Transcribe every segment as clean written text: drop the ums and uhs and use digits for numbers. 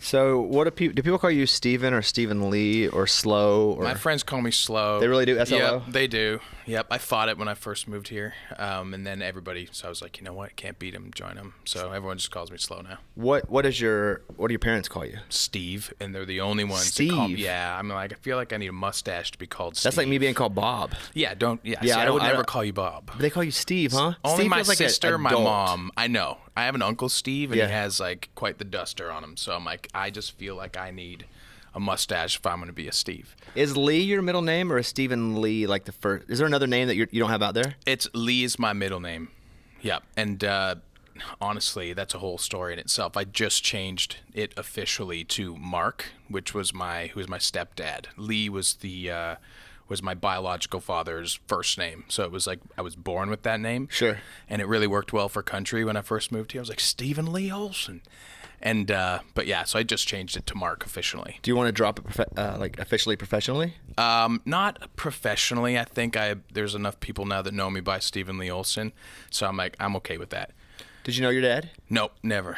So what do people call you Steven or Stephen Lee or Slow? Or My friends call me Slow. They really do? SLO? Yep, they do. Yep, I fought it when I first moved here. And then so I was like, you know what? Can't beat him, join him. So everyone just calls me Slow now. What do your parents call you? Steve, and they're the only ones Steve? to call me. Yeah, I'm like, I feel like I need a mustache to be called Steve. That's like me being called Bob. Yeah, see, I I would don't- never call you Bob. But they call you Steve, huh? Only Steve my feels like sister, my adult. mom. I know. I have an uncle Steve, and Yeah. he has like quite the duster on him. So I'm like, I just feel like I need a mustache if I'm going to be a Steve. Is Lee your middle name, or is Stephen Lee like the first? Is there another name that you don't have out there? It's Lee is my middle name. Yep. And honestly, that's a whole story in itself. I just changed it officially to Mark, who was my stepdad. Lee was was my biological father's first name. So it was like I was born with that name. Sure. And it really worked well for country when I first moved here. I was like, Stephen Lee Olsen. And but yeah, so I just changed it to Mark officially. Do you want to drop it like officially, professionally? Not professionally. I think there's enough people now that know me by Stephen Lee Olsen. So I'm like, I'm okay with that. Did you know your dad? Nope, never.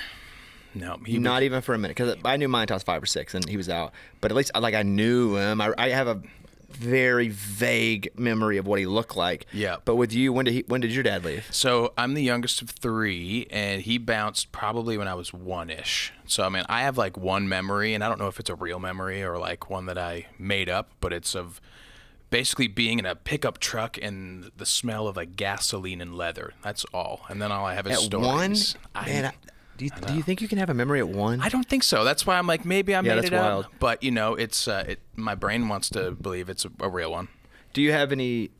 No, Not even for a minute, because I knew mine until I was 5 or 6, and he was out. But at least I knew him. I have a very vague memory of what he looked like. Yeah. But with you, when did your dad leave? So I'm the youngest of 3, and he bounced probably when I was 1-ish. So I mean, I have like one memory, and I don't know if it's a real memory or like one that I made up, but it's of basically being in a pickup truck and the smell of like gasoline and leather. That's all. And then all I have is At stories. 1? Man, do you think you can have a memory at 1? I don't think so. That's why I'm like, maybe I made that's it up. wild. But you know, it's my brain wants to believe it's a real one. Do you have any?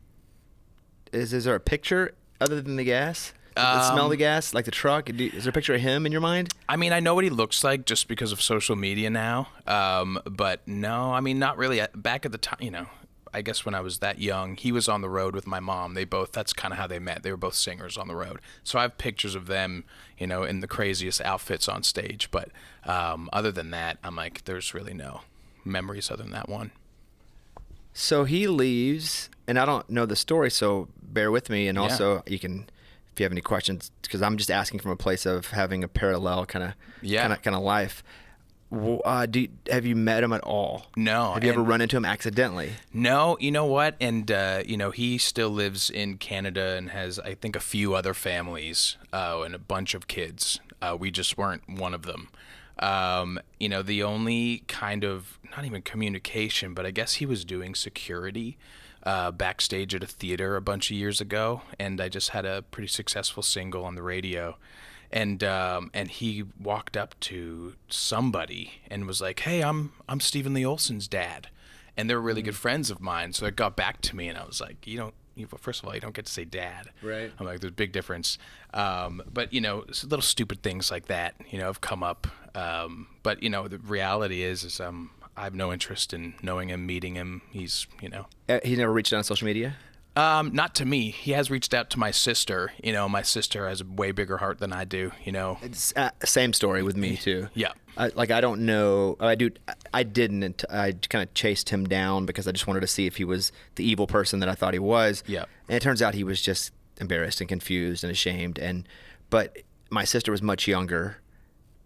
Is there a picture other than the gas? The smell of the gas, like the truck. Is there a picture of him in your mind? I mean, I know what he looks like just because of social media now. But no, I mean, not really. Back at the time, you know, I guess when I was that young, he was on the road with my mom. That's kind of how they met. They were both singers on the road. So I have pictures of them, you know, in the craziest outfits on stage. But other than that, I'm like, there's really no memories other than that one. So he leaves, and I don't know the story, so bear with me. And also, you can, if you have any questions, because I'm just asking from a place of having a parallel kind of life. Have you met him at all? No. Have you ever run into him accidentally? No, you know what? And, you know, he still lives in Canada and has, I think, a few other families and a bunch of kids. We just weren't one of them. You know, the only kind of, not even communication, but I guess he was doing security backstage at a theater a bunch of years ago. And I just had a pretty successful single on the radio. And he walked up to somebody and was like, "Hey, I'm Stephen Lee Olsen's dad," and they're really good friends of mine. So it got back to me, and I was like, first of all, you don't get to say dad. Right. I'm like, there's a big difference. But you know, little stupid things like that, you know, have come up. But you know, the reality is I have no interest in knowing him, meeting him. He's, you know, He's never reached out on social media. Not to me. He has reached out to my sister. You know, my sister has a way bigger heart than I do, you know. It's same story with me too. Yeah. I don't know. I didn't. I kind of chased him down because I just wanted to see if he was the evil person that I thought he was. Yeah. And it turns out he was just embarrassed and confused and ashamed. But my sister was much younger,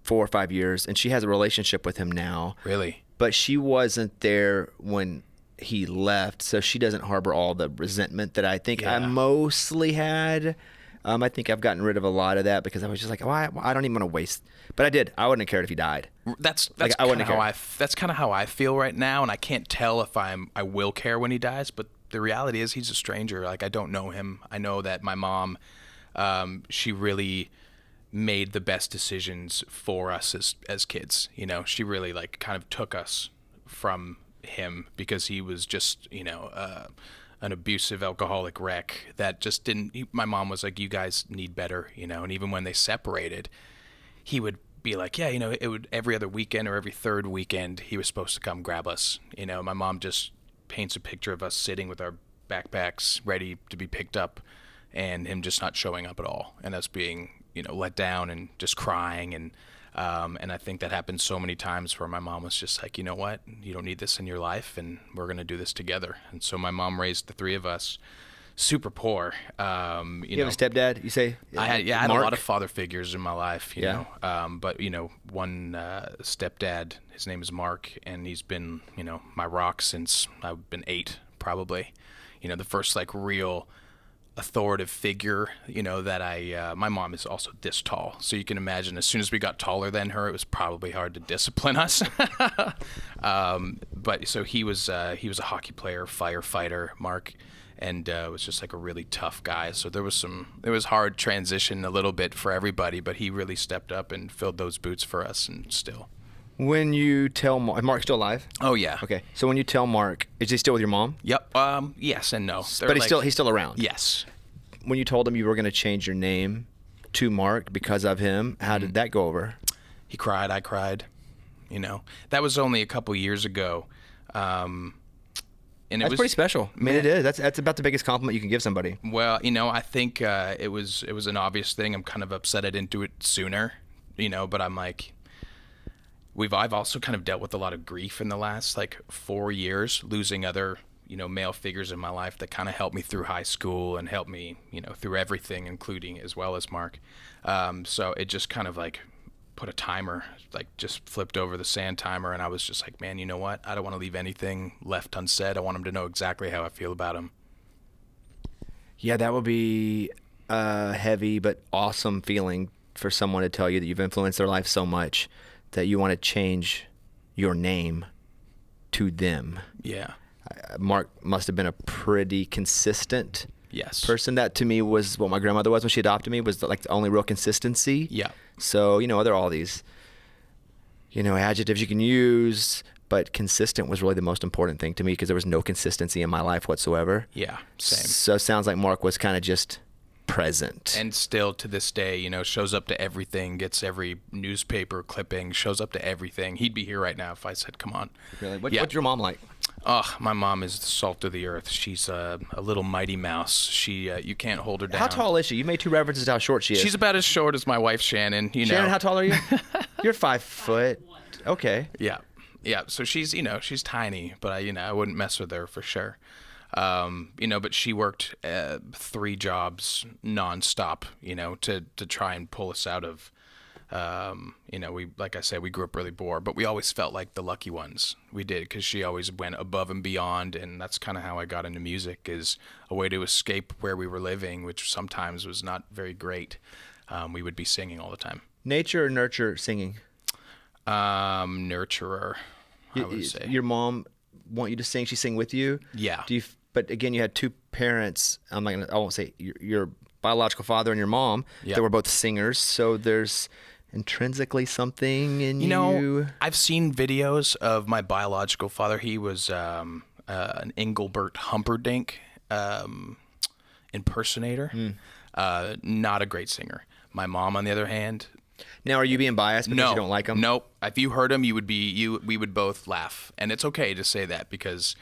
4 or 5 years, and she has a relationship with him now. Really? But she wasn't there when he left, so she doesn't harbor all the resentment that I think I mostly had. I think I've gotten rid of a lot of that because I was just like, I don't even want to waste. But I did. I wouldn't have cared if he died. That's like, kind of how I feel right now, and I can't tell if I will care when he dies. But the reality is, he's a stranger. Like, I don't know him. I know that my mom, she really made the best decisions for us as kids. You know, she really like kind of took us from him because he was just, you know, an abusive alcoholic wreck that just my mom was like, you guys need better, you know. And even when they separated, he would be like, yeah, you know, it would every other weekend or every third weekend he was supposed to come grab us, you know. My mom just paints a picture of us sitting with our backpacks ready to be picked up and him just not showing up at all, and us being, you know, let down and just crying. And I think that happened so many times where my mom was just like, you know what, you don't need this in your life, and we're going to do this together. And so my mom raised the 3 of us super poor. You have a stepdad, you say? I had a Mark? lot of father figures in my life, you know. But one stepdad, his name is Mark, and he's been, my rock since I've been 8, probably. The first like real authoritative figure, that my mom is also this tall, so you can imagine as soon as we got taller than her, it was probably hard to discipline us. But so he was a hockey player, firefighter, Mark, and was just like a really tough guy. So it was hard transition a little bit for everybody, but he really stepped up and filled those boots for us, and still. When you tell Mark's still alive? Oh yeah. Okay. So when you tell Mark, is he still with your mom? Yep. Yes and no. But he's still around. Yes. When you told him you were going to change your name to Mark because of him, how did that go over? He cried. I cried. That was only a couple years ago. And that's pretty special. I mean, it is. That's about the biggest compliment you can give somebody. Well, I think it was an obvious thing. I'm kind of upset I didn't do it sooner. But I'm like, I've also kind of dealt with a lot of grief in the last like 4 years, losing other male figures in my life that kind of helped me through high school and helped me through everything, including as well as Mark. So it just kind of like put a timer, like just flipped over the sand timer, and I was just like, man, you know what? I don't want to leave anything left unsaid. I want him to know exactly how I feel about him. Yeah, that would be a heavy but awesome feeling for someone to tell you that you've influenced their life so much that you want to change your name to them. Yeah. Mark must have been a pretty consistent person. That to me was what my grandmother was when she adopted me, was like the only real consistency. Yeah. So, there are all these, adjectives you can use, but consistent was really the most important thing to me because there was no consistency in my life whatsoever. Yeah, same. So it sounds like Mark was kind of just present. And still to this day, shows up to everything, gets every newspaper clipping, shows up to everything. He'd be here right now if I said, come on. Really? What's your mom like? Oh, my mom is the salt of the earth. She's a little mighty mouse. You can't hold her down. How tall is she? You made 2 references to how short she is. She's about as short as my wife, Shannon. Shannon, how tall are you? You're 5 foot. Okay. Yeah. Yeah. So she's, she's tiny, but I wouldn't mess with her for sure. But she worked 3 jobs nonstop, to try and pull us out of, like I said, we grew up really poor, but we always felt like the lucky ones. We did, because she always went above and beyond, and that's kind of how I got into music, is a way to escape where we were living, which sometimes was not very great. We would be singing all the time. Nature or nurture singing? Nurturer, I would say. Your mom want you to sing? She sing with you? Yeah. But again, you had 2 parents. I won't say your biological father and your mom that were both singers. So there's intrinsically something in you. I've seen videos of my biological father. He was an Engelbert Humperdinck impersonator. Not a great singer. My mom, on the other hand. Now, are you being biased because you don't like him? Nope. If you heard him, we would both laugh, and it's okay to say that because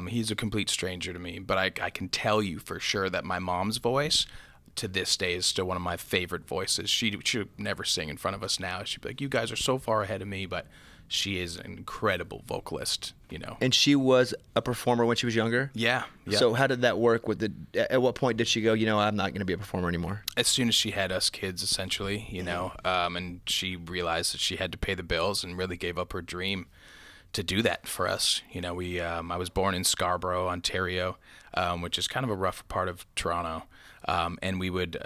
he's a complete stranger to me. But I can tell you for sure that my mom's voice, to this day, is still one of my favorite voices. She would never sing in front of us now. She'd be like, "You guys are so far ahead of me," but she is an incredible vocalist, And she was a performer when she was younger? Yeah. So how did that work at what point did she go, I'm not going to be a performer anymore? As soon as she had us kids, essentially, and she realized that she had to pay the bills and really gave up her dream to do that for us. I was born in Scarborough, Ontario, which is kind of a rough part of Toronto. And we would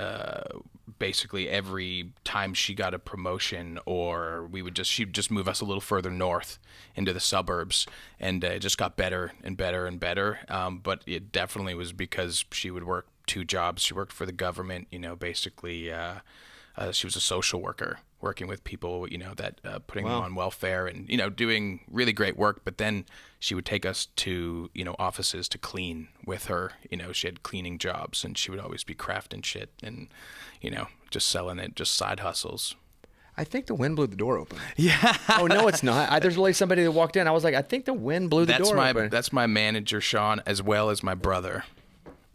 basically every time she got a promotion, or she'd just move us a little further north into the suburbs, and it just got better and better and better. But it definitely was because she would work 2 jobs. She worked for the government, basically. She was a social worker, working with people, that putting them on welfare and, doing really great work. But then she would take us to, offices to clean with her. She had cleaning jobs, and she would always be crafting shit and, just selling it, just side hustles. I think the wind blew the door open. Yeah. Oh, no, it's not. There's literally somebody that walked in. I was like, I think the wind blew the door open. That's my manager, Sean, as well as my brother.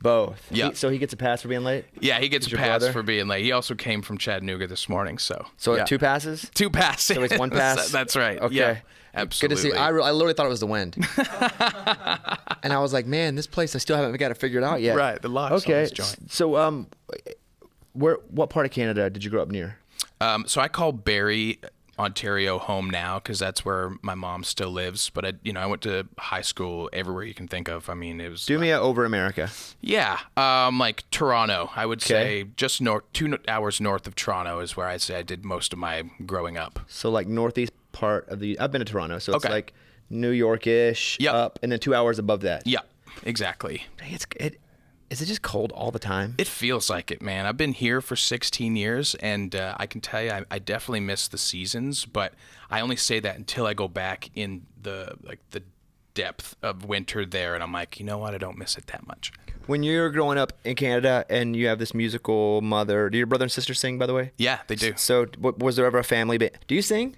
Both. Yeah. So he gets a pass for being late? Yeah, he gets a your pass brother? for being late. He also came from Chattanooga this morning, so. So yeah. 2 passes? 2 passes. So it's 1 pass? That's right. Okay. Yeah, absolutely. Good to see. I literally thought it was the wind. And I was like, man, this place, I still haven't got it figured out yet. Right, the locks on this joint. So what part of Canada did you grow up near? So I call Barrie, Ontario home now because that's where my mom still lives. But I went to high school everywhere you can think of. I mean, it was. Do me a over America. Yeah, like Toronto. I would say just 2 hours north of Toronto is where I'd say I did most of my growing up. So like northeast part of I've been to Toronto, so it's like New York-ish up, and then 2 hours above that. Yeah, exactly. Is it just cold all the time? It feels like it, man. I've been here for 16 years, and I can tell you, I definitely miss the seasons. But I only say that until I go back in the depth of winter there, and I'm like, you know what? I don't miss it that much. When you're growing up in Canada and you have this musical mother, do your brother and sister sing, by the way? Yeah, they do. So was there ever a family band? Do you sing?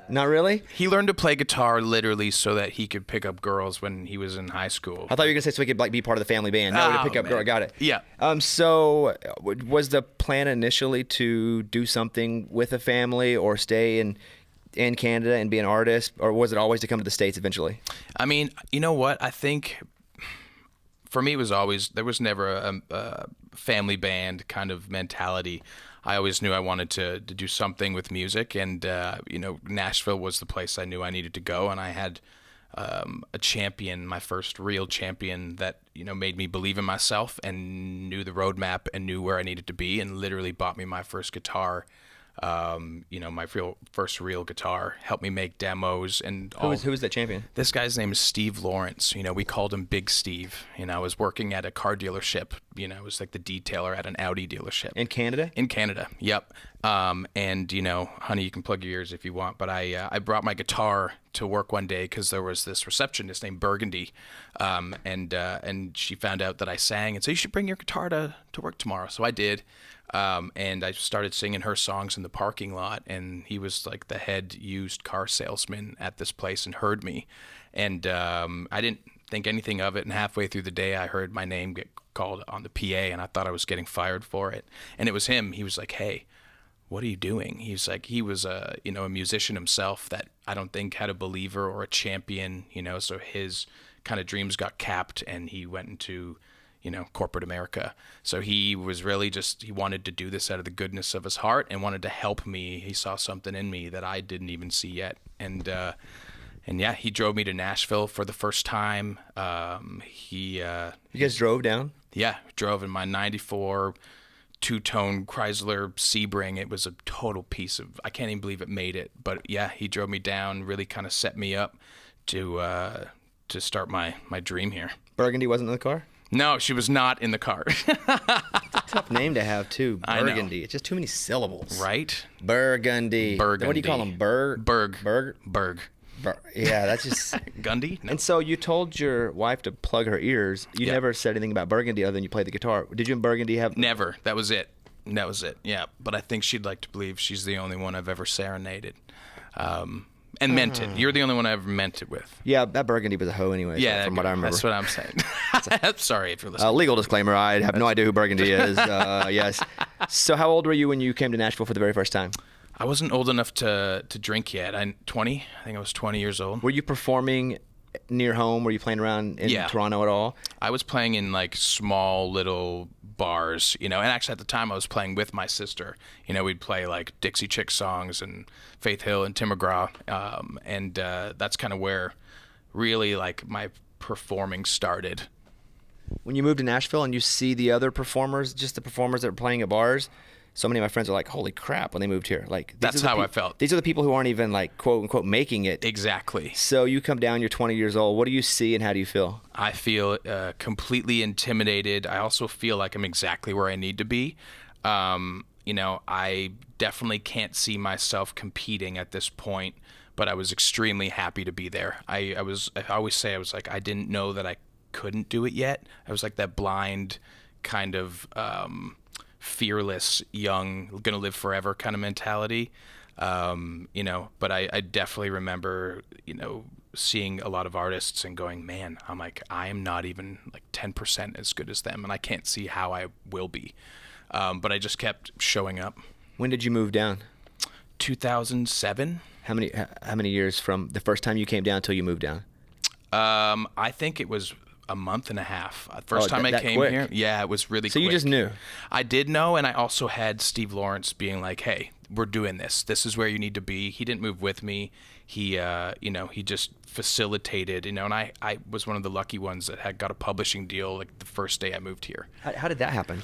Not really? He learned to play guitar literally so that he could pick up girls when he was in high school. I thought you were going to say so he could be part of the family band. No, to pick up girls. Got it. Yeah. So was the plan initially to do something with a family or stay in Canada and be an artist, or was it always to come to the States eventually? I mean, you know what? I think for me, there was never a family band kind of mentality. I always knew I wanted to do something with music, and Nashville was the place I knew I needed to go, and I had a champion, my first real champion that made me believe in myself and knew the roadmap and knew where I needed to be, and literally bought me my first guitar. My first real guitar, helped me make demos and all. Who was that champion? This guy's name is Steve Lawrence. We called him Big Steve. I was working at a car dealership. I was like the detailer at an Audi dealership. In Canada? In Canada, yep. And honey, you can plug your ears if you want, but I brought my guitar to work one day because there was this receptionist named Burgundy, and she found out that I sang and said, you should bring your guitar to work tomorrow. So I did. And I started singing her songs in the parking lot, and he was like the head used car salesman at this place and heard me. And I didn't think anything of it, and halfway through the day I heard my name get called on the PA, and I thought I was getting fired for it. And it was him. He was like, hey, what are you doing? He was a musician himself that I don't think had a believer or a champion, so his kind of dreams got capped, and he went into corporate America. So he was really he wanted to do this out of the goodness of his heart and wanted to help me. He saw something in me that I didn't even see yet. And yeah, he drove me to Nashville for the first time. You guys drove down? Yeah, drove in my 94 two-tone Chrysler Sebring. It was a total piece of, I can't even believe it made it. But yeah, he drove me down, really kind of set me up to start my dream here. Burgundy wasn't in the car? No, she was not in the car. It's a tough name to have, too. Burgundy. It's just too many syllables. Right? Burgundy. What do you call them? Berg. Yeah, that's just... Gundy? No. And so you told your wife to plug her ears. You never said anything about Burgundy other than you played the guitar. Did you and Burgundy have... Never. That was it. Yeah. But I think she'd like to believe she's the only one I've ever serenaded. And meant it. You're the only one I ever meant it with. Yeah, that Burgundy was a hoe anyway. Yeah, from what I remember. That's what I'm saying. I'm sorry if you're listening. Legal disclaimer, I have no idea who Burgundy is. Yes. So how old were you when you came to Nashville for the very first time? I wasn't old enough to drink yet. I'm 20. I think I was 20 years old. Were you performing near home? Were you playing around in Toronto at all? I was playing in like small little bars, and actually at the time I was playing with my sister. We'd play like Dixie Chick songs and Faith Hill and Tim McGraw, and that's kind of where really like my performing started. When you moved to Nashville and you see the other performers, just the performers that are playing at bars, so many of my friends are like, holy crap, when they moved here. Like that's how I felt. These are the people who aren't even like quote unquote making it. Exactly. So you come down, you're 20 years old. What do you see and how do you feel? I feel completely intimidated. I also feel like I'm exactly where I need to be. I definitely can't see myself competing at this point, but I was extremely happy to be there. I always say I was like, I didn't know that I couldn't do it yet. I was like that blind kind of fearless, young, gonna live forever kind of mentality. But I definitely remember, seeing a lot of artists and going, man, I'm like, I am not even like 10% as good as them, and I can't see how I will be. But I just kept showing up. When did you move down? 2007. How many years from the first time you came down till you moved down? I think it was a month and a half. First time I came quick. here. Yeah, it was really quick. So you just knew? I did know, and I also had Steve Lawrence being like, hey, we're doing this. This is where you need to be. He didn't move with me. He, he just facilitated, and I was one of the lucky ones that had got a publishing deal like the first day I moved here. How did that happen?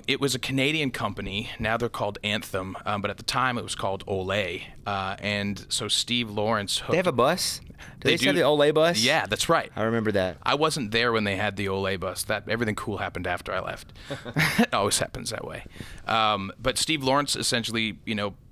It was a Canadian company. Now they're called Anthem, but at the time it was called Olay. And so Steve Lawrence hooked... They have a bus? Do they have the Olay bus? Yeah, that's right. I remember that. I wasn't there when they had the Olay bus. Everything cool happened after I left. It always happens that way. But Steve Lawrence essentially,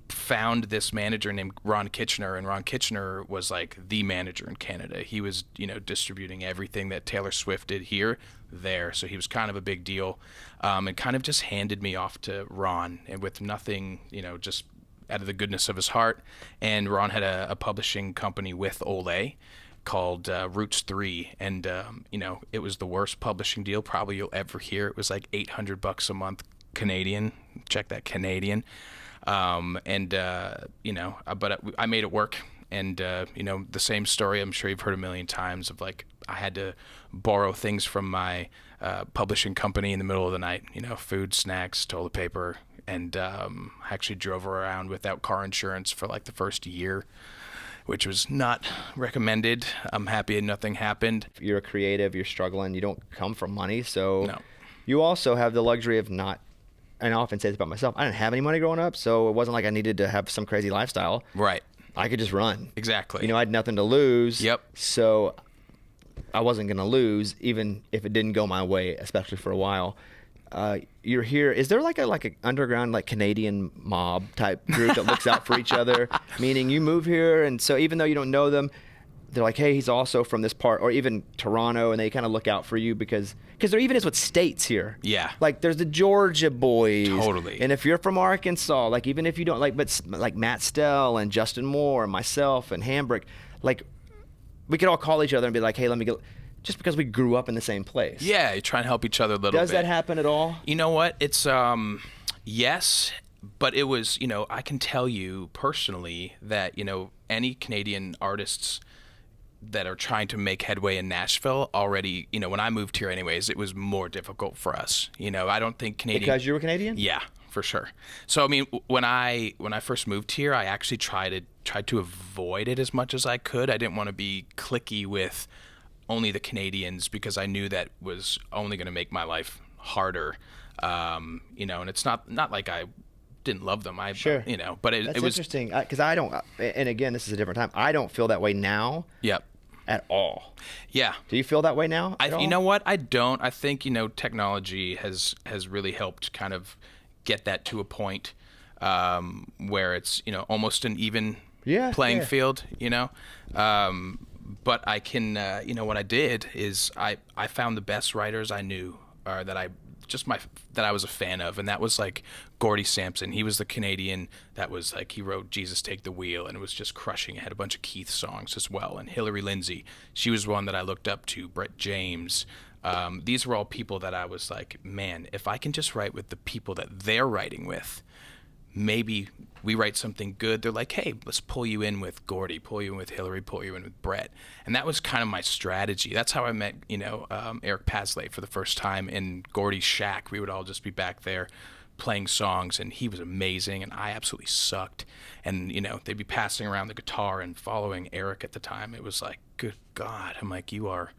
found this manager named Ron Kitchener, and Ron Kitchener was like the manager in Canada. He was, distributing everything that Taylor Swift did here, there. So he was kind of a big deal, and kind of just handed me off to Ron, and with nothing, just out of the goodness of his heart. And Ron had a publishing company with Olay called Roots 3, and it was the worst publishing deal probably you'll ever hear. It was like $800 a month Canadian. Check that, Canadian. But I made it work. And, the same story I'm sure you've heard a million times of like, I had to borrow things from my publishing company in the middle of the night, food, snacks, toilet paper. And I actually drove around without car insurance for like the first year, which was not recommended. I'm happy nothing happened. You're a creative, you're struggling, you don't come from money. So no. You also have the luxury of not, and I often say this about myself, I didn't have any money growing up, so it wasn't like I needed to have some crazy lifestyle. Right. I could just run. Exactly. I had nothing to lose. Yep. So I wasn't going to lose, even if it didn't go my way, especially for a while. You're here. Is there like an underground like Canadian mob type group that looks out for each other? Meaning you move here, and so even though you don't know them, they're like, hey, he's also from this part, or even Toronto, and they kind of look out for you because there even is with states here. Yeah. Like there's the Georgia boys. Totally. And if you're from Arkansas, like even if you don't but like Matt Stell and Justin Moore and myself and Hambrick, like we could all call each other and be like, hey, let me go. Just because we grew up in the same place. Yeah, you try and help each other a little bit. Does that happen at all? You know what? It's, yes, but it was, I can tell you personally that, any Canadian artists that are trying to make headway in Nashville already, when I moved here anyways, it was more difficult for us. I don't think Canadian... Because you were Canadian? Yeah, for sure. So, I mean, when I first moved here, I actually tried to avoid it as much as I could. I didn't want to be cliquey with only the Canadians because I knew that was only going to make my life harder. And it's not like I didn't love them. Sure. But it was interesting because I don't, and again, this is a different time. I don't feel that way now. Yep. At all. Yeah. Do you feel that way now? You know what? I don't. I think, technology has really helped kind of get that to a point where it's, almost an even playing field, but I can, what I did is I found the best writers I knew that I was a fan of, and that was like Gordy Sampson. He was the Canadian that was like, he wrote Jesus Take the Wheel, and it was just crushing. It had a bunch of Keith songs as well. And Hillary Lindsay, she was one that I looked up to. Brett James. These were all people that I was like, man, if I can just write with the people that they're writing with, maybe we write something good. They're like, hey, let's pull you in with Gordy, pull you in with Hillary, pull you in with Brett. And that was kind of my strategy. That's how I met, Eric Pasley for the first time in Gordy's shack. We would all just be back there playing songs, and he was amazing, and I absolutely sucked. And, they'd be passing around the guitar and following Eric at the time. It was like, good God. I'm like, you are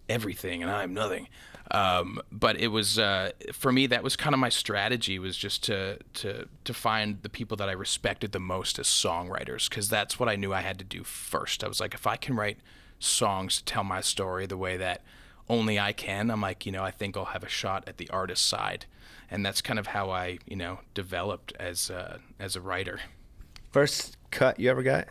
everything, and I'm nothing. But it was for me, that was kind of my strategy, was just to find the people that I respected the most as songwriters, because that's what I knew I had to do first. I was like, if I can write songs to tell my story the way that only I can, I'm like, I think I'll have a shot at the artist side. And that's kind of how I, developed as a writer. First cut you ever got?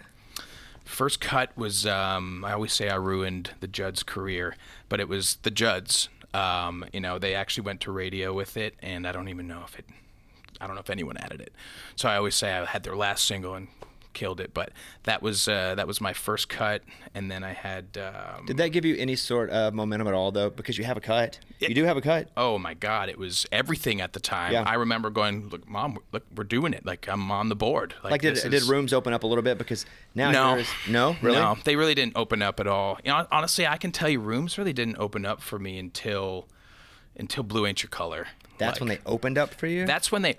First cut was, I always say I ruined the Judd's career, but it was the Judds. They actually went to radio with it, and I don't know if anyone added it. So I always say I had their last single and killed it. But that was my first cut, and then I had. Did that give you any sort of momentum at all, though? Because you have a cut. You do have a cut. Oh my God, it was everything at the time. Yeah. I remember going, "Look, Mom, look, we're doing it. Like I'm on the board." Like did rooms open up a little bit? Because now no, really, no, they really didn't open up at all. Honestly, I can tell you, rooms really didn't open up for me until Blue Ain't Your Color. That's when they opened up for you? That's when they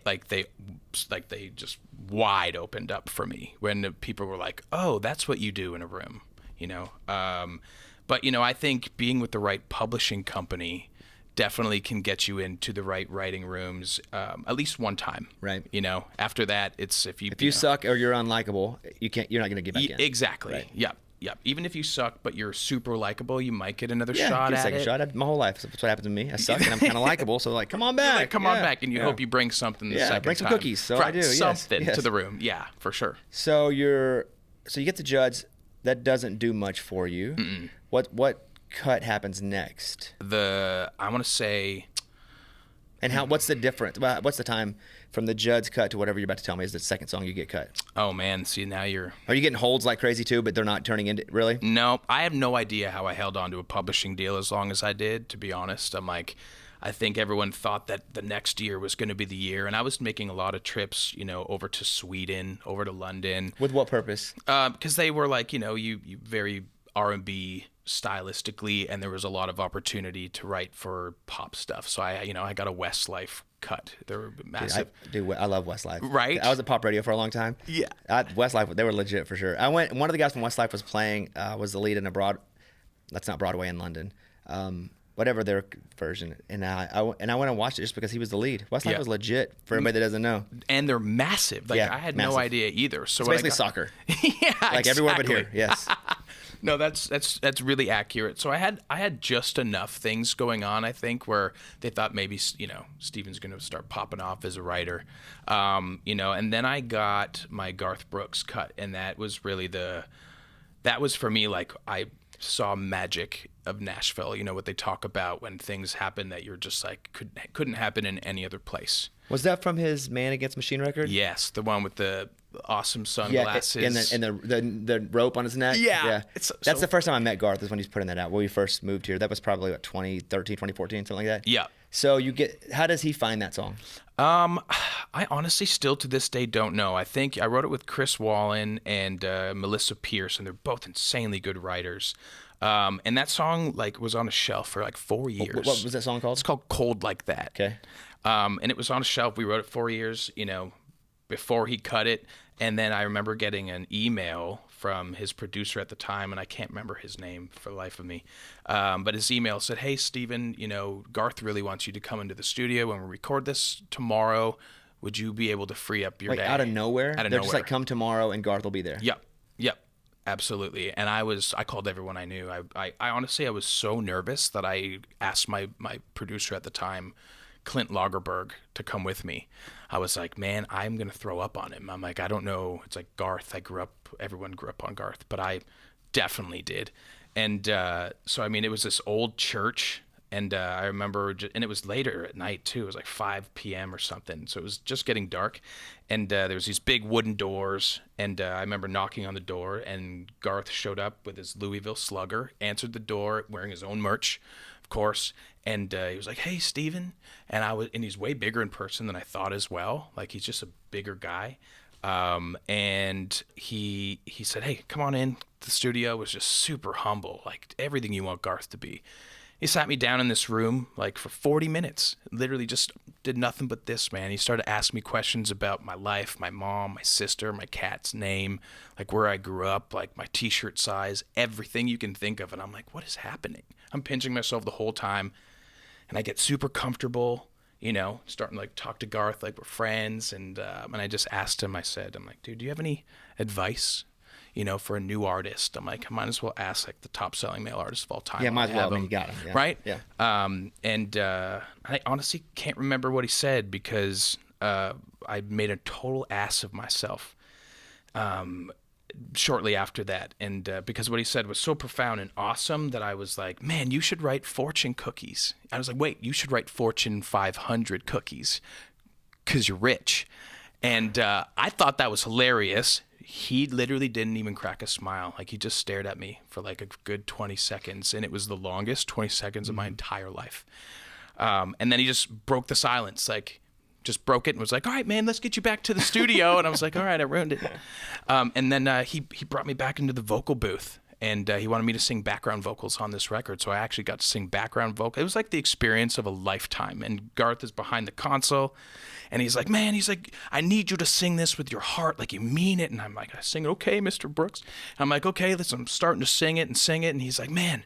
just wide opened up for me, when the people were like, "Oh, that's what you do in a room," But I think being with the right publishing company definitely can get you into the right writing rooms at least one time. Right. After that, it's if you suck or you're unlikable, you're not going to get back in. Exactly. Right. Yep. Even if you suck, but you're super likable, you might get another shot at it. Shot my whole life. That's what happened to me. I suck and I'm kind of likable, so come on back. Like, come on back, and you hope you bring something the second time. Bring some cookies. So I do. Something yes. to the room. Yeah, for sure. So you get the judge. That doesn't do much for you. Mm-mm. What cut happens next? I want to say. And what's the difference? What's the time from the Judd's cut to whatever you're about to tell me is the second song you get cut? Oh man, see now Are you getting holds like crazy too, but they're not turning into really? No, I have no idea how I held on to a publishing deal as long as I did, to be honest. I'm like, I think everyone thought that the next year was going to be the year, and I was making a lot of trips, over to Sweden, over to London. With what purpose? Because they were like, you very R&B stylistically, and there was a lot of opportunity to write for pop stuff. So I got a Westlife cut. They were massive. I love Westlife. Right? I was at pop radio for a long time. Yeah. Westlife, they were legit for sure. One of the guys from Westlife was playing, was the lead in that's not Broadway in London. Whatever their version. And I went and watched it just because he was the lead. Westlife was legit for everybody that doesn't know. And they're massive. Like I had no idea either. So it's basically soccer. Yeah, like everywhere but here. Yes. No, that's really accurate. So I had just enough things going on, I think, where they thought maybe Steven's going to start popping off as a writer, And then I got my Garth Brooks cut, and that was really that was for me like I saw magic of Nashville. What they talk about when things happen that you're just like couldn't happen in any other place. Was that from his Man Against Machine record? Yes, the one with the awesome sunglasses. And the rope on his neck. Yeah. That's the first time I met Garth, is when he's putting that out. When we first moved here. That was probably 2013, 2014, something like that. Yeah. So how does he find that song? I honestly still to this day don't know. I think I wrote it with Chris Wallen and Melissa Pierce, and they're both insanely good writers. And that song was on a shelf for 4 years. What was that song called? It's called Cold Like That. Okay. And it was on a shelf. We wrote it 4 years, before he cut it. And then I remember getting an email from his producer at the time, and I can't remember his name for the life of me. But his email said, "Hey, Steven, Garth really wants you to come into the studio when we record this tomorrow. Would you be able to free up your day?" Out of nowhere? Out of They're nowhere. just come tomorrow and Garth will be there. Yep. Absolutely. And I called everyone I knew. I honestly, I was so nervous that I asked my producer at the time, Clint Lagerberg, to come with me. I was like, man, I'm going to throw up on him. I'm like, I don't know. It's like Garth. Everyone grew up on Garth, but I definitely did. And so, it was this old church. And I remember, and it was later at night too. It was like 5 p.m. or something. So it was just getting dark. And there was these big wooden doors. And I remember knocking on the door, and Garth showed up with his Louisville Slugger, answered the door wearing his own merch, of course. And he was like, "Hey, Steven." And he's way bigger in person than I thought as well. Like, he's just a bigger guy. And he said, "Hey, come on in." The studio was just super humble, like everything you want Garth to be. He sat me down in this room for 40 minutes, literally just did nothing but this, man. He started asking me questions about my life, my mom, my sister, my cat's name, where I grew up, my t-shirt size, everything you can think of. And I'm like, what is happening? I'm pinching myself the whole time. And I get super comfortable, starting to talk to Garth like we're friends. And I just asked him, I'm like, "Dude, do you have any advice, for a new artist?" I'm like, I might as well ask the top selling male artist of all time. Yeah, might as well. You got him. Yeah. Right? Yeah. And I honestly can't remember what he said because I made a total ass of myself shortly after that. And because what he said was so profound and awesome that I was like, man, you should write fortune cookies. I was like, wait, you should write Fortune 500 cookies because you're rich. And I thought that was hilarious. he literally didn't even crack a smile. Like, he just stared at me for like a good 20 seconds, and it was the longest 20 seconds of my entire life. And then he just broke the silence, like just broke it and was like, all right, man, let's get you back to the studio. And I was like, all right, I ruined it. And then he brought me back into the vocal booth, and he wanted me to sing background vocals on this record. So I actually got to sing background vocal. It was like the experience of a lifetime. And Garth is behind the console, and he's like, man, I need you to sing this with your heart, like you mean it. And I'm like, I sing it, okay, Mr. Brooks. And I'm like, okay, listen, I'm starting to sing it. And he's like, man,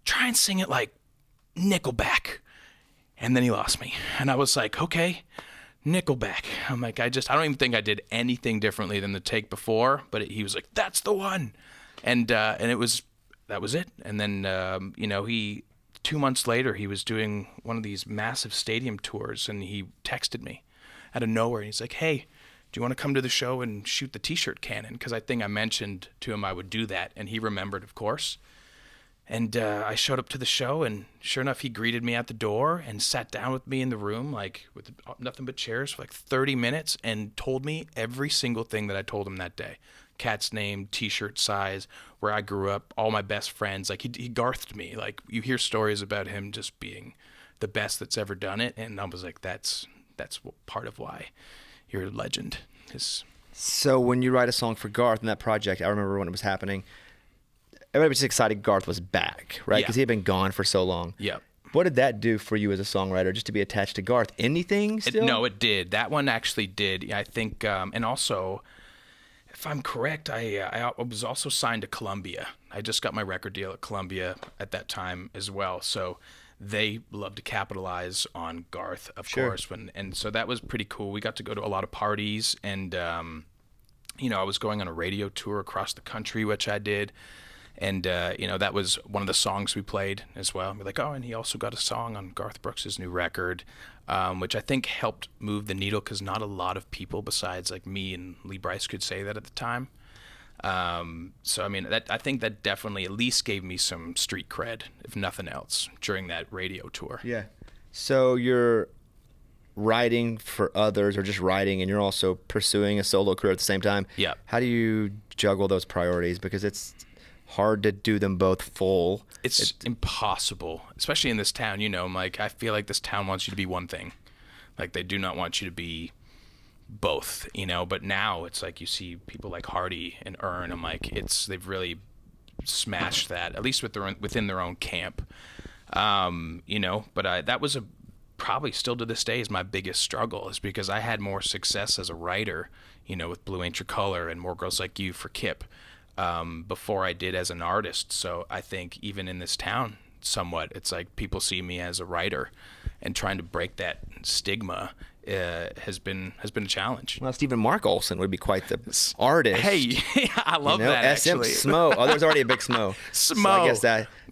try and sing it like Nickelback. And then he lost me. And I was like, okay, Nickelback. I'm like, I don't even think I did anything differently than the take before, but he was like, that's the one. And that was it. And then, 2 months later, he was doing one of these massive stadium tours, and he texted me out of nowhere. And he's like, hey, do you want to come to the show and shoot the T-shirt cannon? Because I think I mentioned to him I would do that, and he remembered, of course. And I showed up to the show, and sure enough, he greeted me at the door and sat down with me in the room, like with nothing but chairs for like 30 minutes, and told me every single thing that I told him that day. Cat's name, T-shirt size, where I grew up, all my best friends. Like, he Garthed me. Like, you hear stories about him just being the best that's ever done it, and I was like, that's part of why you're a legend. So when you write a song for Garth in that project, I remember when it was happening, everybody was excited Garth was back, right? Because he had been gone for so long. Yeah. What did that do for you as a songwriter, just to be attached to Garth? Anything still? No, it did. That one actually did. I think, and also, if I'm correct, I was also signed to Columbia. I just got my record deal at Columbia at that time as well. So they love to capitalize on Garth, of course. And so that was pretty cool. We got to go to a lot of parties, and, I was going on a radio tour across the country, which I did. And, that was one of the songs we played as well. We're like, oh, and he also got a song on Garth Brooks' new record, which I think helped move the needle, because not a lot of people besides like me and Lee Brice could say that at the time. So, I mean, I think that definitely at least gave me some street cred, if nothing else, during that radio tour. Yeah. So you're writing for others, or just writing, and you're also pursuing a solo career at the same time. Yeah. How do you juggle those priorities? Because it's hard to do them both full. It's impossible, especially in this town. Like, I feel like this town wants you to be one thing. Like, they do not want you to be both, But now it's like you see people like Hardy and Earn. I'm like, they've really smashed that, at least within their own camp. But that was probably still to this day is my biggest struggle, is because I had more success as a writer, with Blue Ain't Your Color and More Girls Like You for Kip, before I did as an artist. So I think even in this town, somewhat, it's like people see me as a writer, and trying to break that stigma has been a challenge. Well, Stephen Mark Olsen would be quite the artist. Hey, I love that, actually. Smo. Oh, there's already a big Smo. Smo.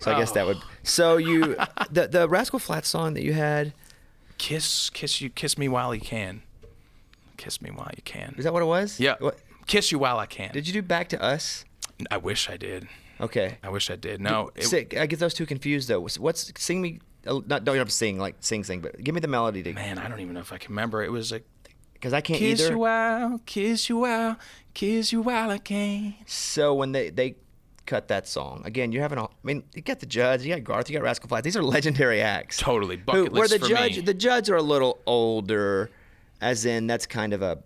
So I guess that would. So you, the Rascal Flatts song that you had, Kiss Me While You Can. Kiss Me While You Can. Is that what it was? Yeah. What? Kiss You While I Can. Did you do Back to Us? I wish I did. Okay. I wish I did. No. I get those two confused, though. Sing me, don't have to sing, like sing, but give me the melody. Man, I don't even know if I can remember. It was like, because I can't kiss either. Kiss you while I can. So when they cut that song, again, you're having you got the Judds, you got Garth, you got Rascal Flatts. These are legendary acts. Totally. Bucket list for me. The Judds are a little older, as in that's kind of a,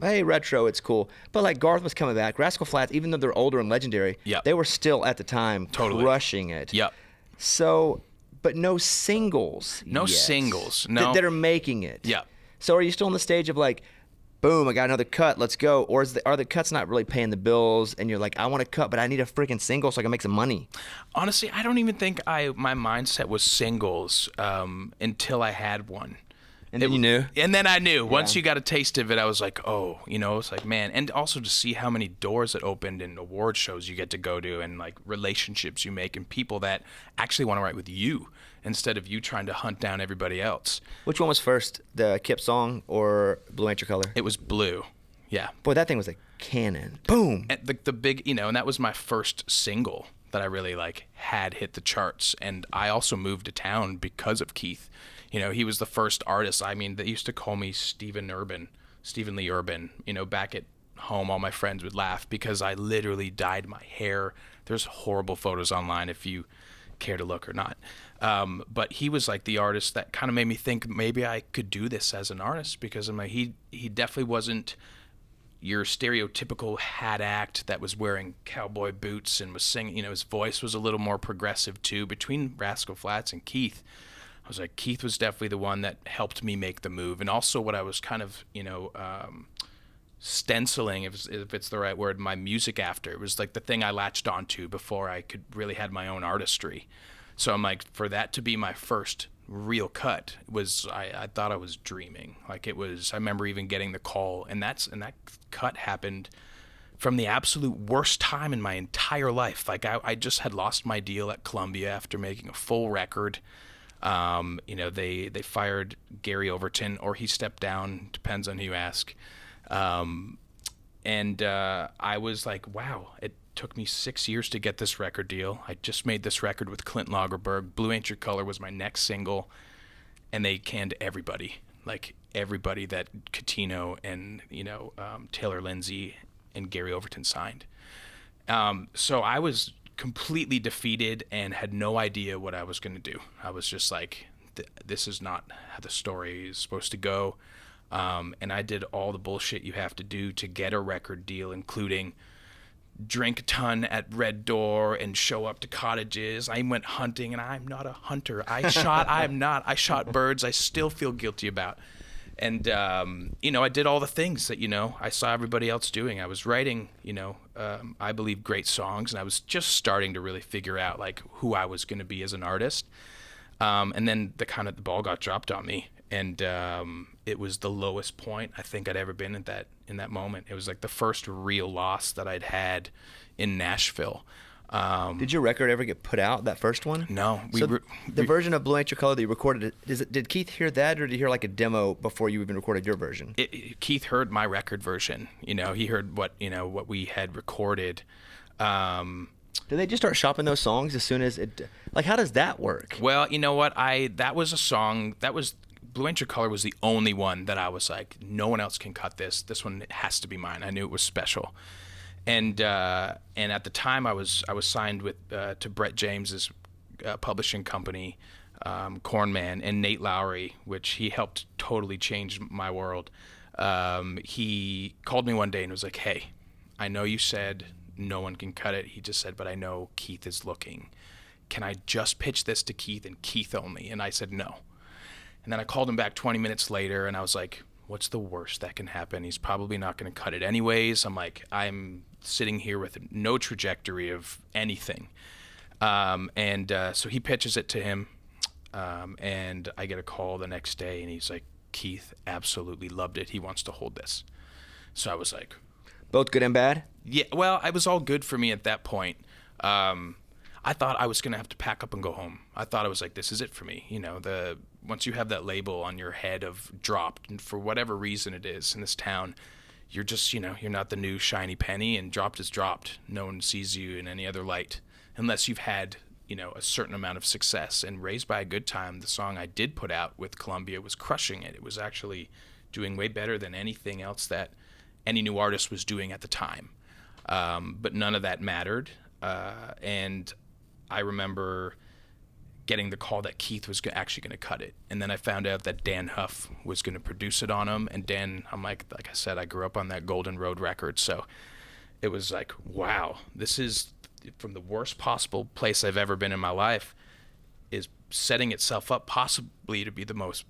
hey, retro, it's cool. But like Garth was coming back. Rascal Flatts, even though they're older and legendary, they were still at the time crushing it. Yep. So, but no singles. No yet. singles. No. That are making it. Yep. So are you still in the stage of like, boom, I got another cut, let's go? Or are the cuts not really paying the bills, and you're like, I want to cut, but I need a freaking single so I can make some money? Honestly, I don't even think my mindset was singles until I had one. And then you knew? And then I knew. Once you got a taste of it, I was like, oh, it's like, man. And also to see how many doors it opened in award shows you get to go to, and like relationships you make, and people that actually want to write with you instead of you trying to hunt down everybody else. Which one was first, the Kip song or Blue Ain't Your Color? It was Blue. Yeah. Boy, that thing was a cannon. Boom. And the big, and that was my first single that I really had hit the charts. And I also moved to town because of Keith. He was the first artist. I mean, they used to call me Stephen Lee Urban, back at home, all my friends would laugh because I literally dyed my hair. There's horrible photos online if you care to look or not. But he was like the artist that kind of made me think maybe I could do this as an artist, because I'm like, he definitely wasn't your stereotypical hat act that was wearing cowboy boots and was singing. You know, his voice was a little more progressive too. Between Rascal Flatts and Keith, I was like, Keith was definitely the one that helped me make the move. And also what I was kind of, stenciling, if it's the right word, my music after. It was like the thing I latched onto before I could really had my own artistry. So I'm like, for that to be my first real cut was, I thought I was dreaming. Like it was, I remember even getting the call, and that cut happened from the absolute worst time in my entire life. Like I just had lost my deal at Columbia after making a full record. They fired Gary Overton, or he stepped down, depends on who you ask. I was like, wow, it took me 6 years to get this record deal. I just made this record with Clint Lagerberg. Blue Ain't Your Color was my next single, and they canned everybody, like everybody that Catino and, Taylor Lindsay and Gary Overton signed. So I was completely defeated and had no idea what I was going to do. I was just like, this is not how the story is supposed to go. And I did all the bullshit you have to do to get a record deal, including drink a ton at Red Door and show up to cottages. I went hunting, and I'm not a hunter. I shot birds I still feel guilty about. And, I did all the things that, I saw everybody else doing. I was writing, I believe great songs, and I was just starting to really figure out like who I was going to be as an artist. And then the ball got dropped on me. And it was the lowest point I think I'd ever been in that moment. It was like the first real loss that I'd had in Nashville. Did your record ever get put out, that first one? No. The version of Blue Ain't Your Color that you recorded, did Keith hear that, or did he hear like a demo before you even recorded your version? Keith heard my record version. He heard what we had recorded. Did they just start shopping those songs as soon as it? Like, how does that work? Well, you know what? That was a song that was. Blue Ain't Your Color was the only one that I was like, no one else can cut this. This one has to be mine. I knew it was special. And at the time I was signed with to Brett James's publishing company, Cornman, and Nate Lowry, which he helped totally change my world. He called me one day and was like, hey, I know you said no one can cut it. He just said, but I know Keith is looking. Can I just pitch this to Keith and Keith only? And I said no. And then I called him back 20 minutes later, and I was like, what's the worst that can happen? He's probably not going to cut it anyways. I'm like, I'm sitting here with no trajectory of anything. So he pitches it to him, and I get a call the next day, and he's like, Keith absolutely loved it. He wants to hold this. So I was like... Both good and bad? Yeah, well, it was all good for me at that point. I thought I was going to have to pack up and go home. I thought I was like, this is it for me. Once you have that label on your head of dropped, and for whatever reason it is in this town, you're just, you're not the new shiny penny, and dropped is dropped. No one sees you in any other light unless you've had, a certain amount of success. And Raised by a Good Time, the song I did put out with Columbia, was crushing it. It was actually doing way better than anything else that any new artist was doing at the time. But none of that mattered. And I remember getting the call that Keith was actually going to cut it. And then I found out that Dan Huff was going to produce it on him. And Dan, I'm like I said, I grew up on that Golden Road record. So it was like, wow, this is from the worst possible place I've ever been in my life, is setting itself up possibly to be the most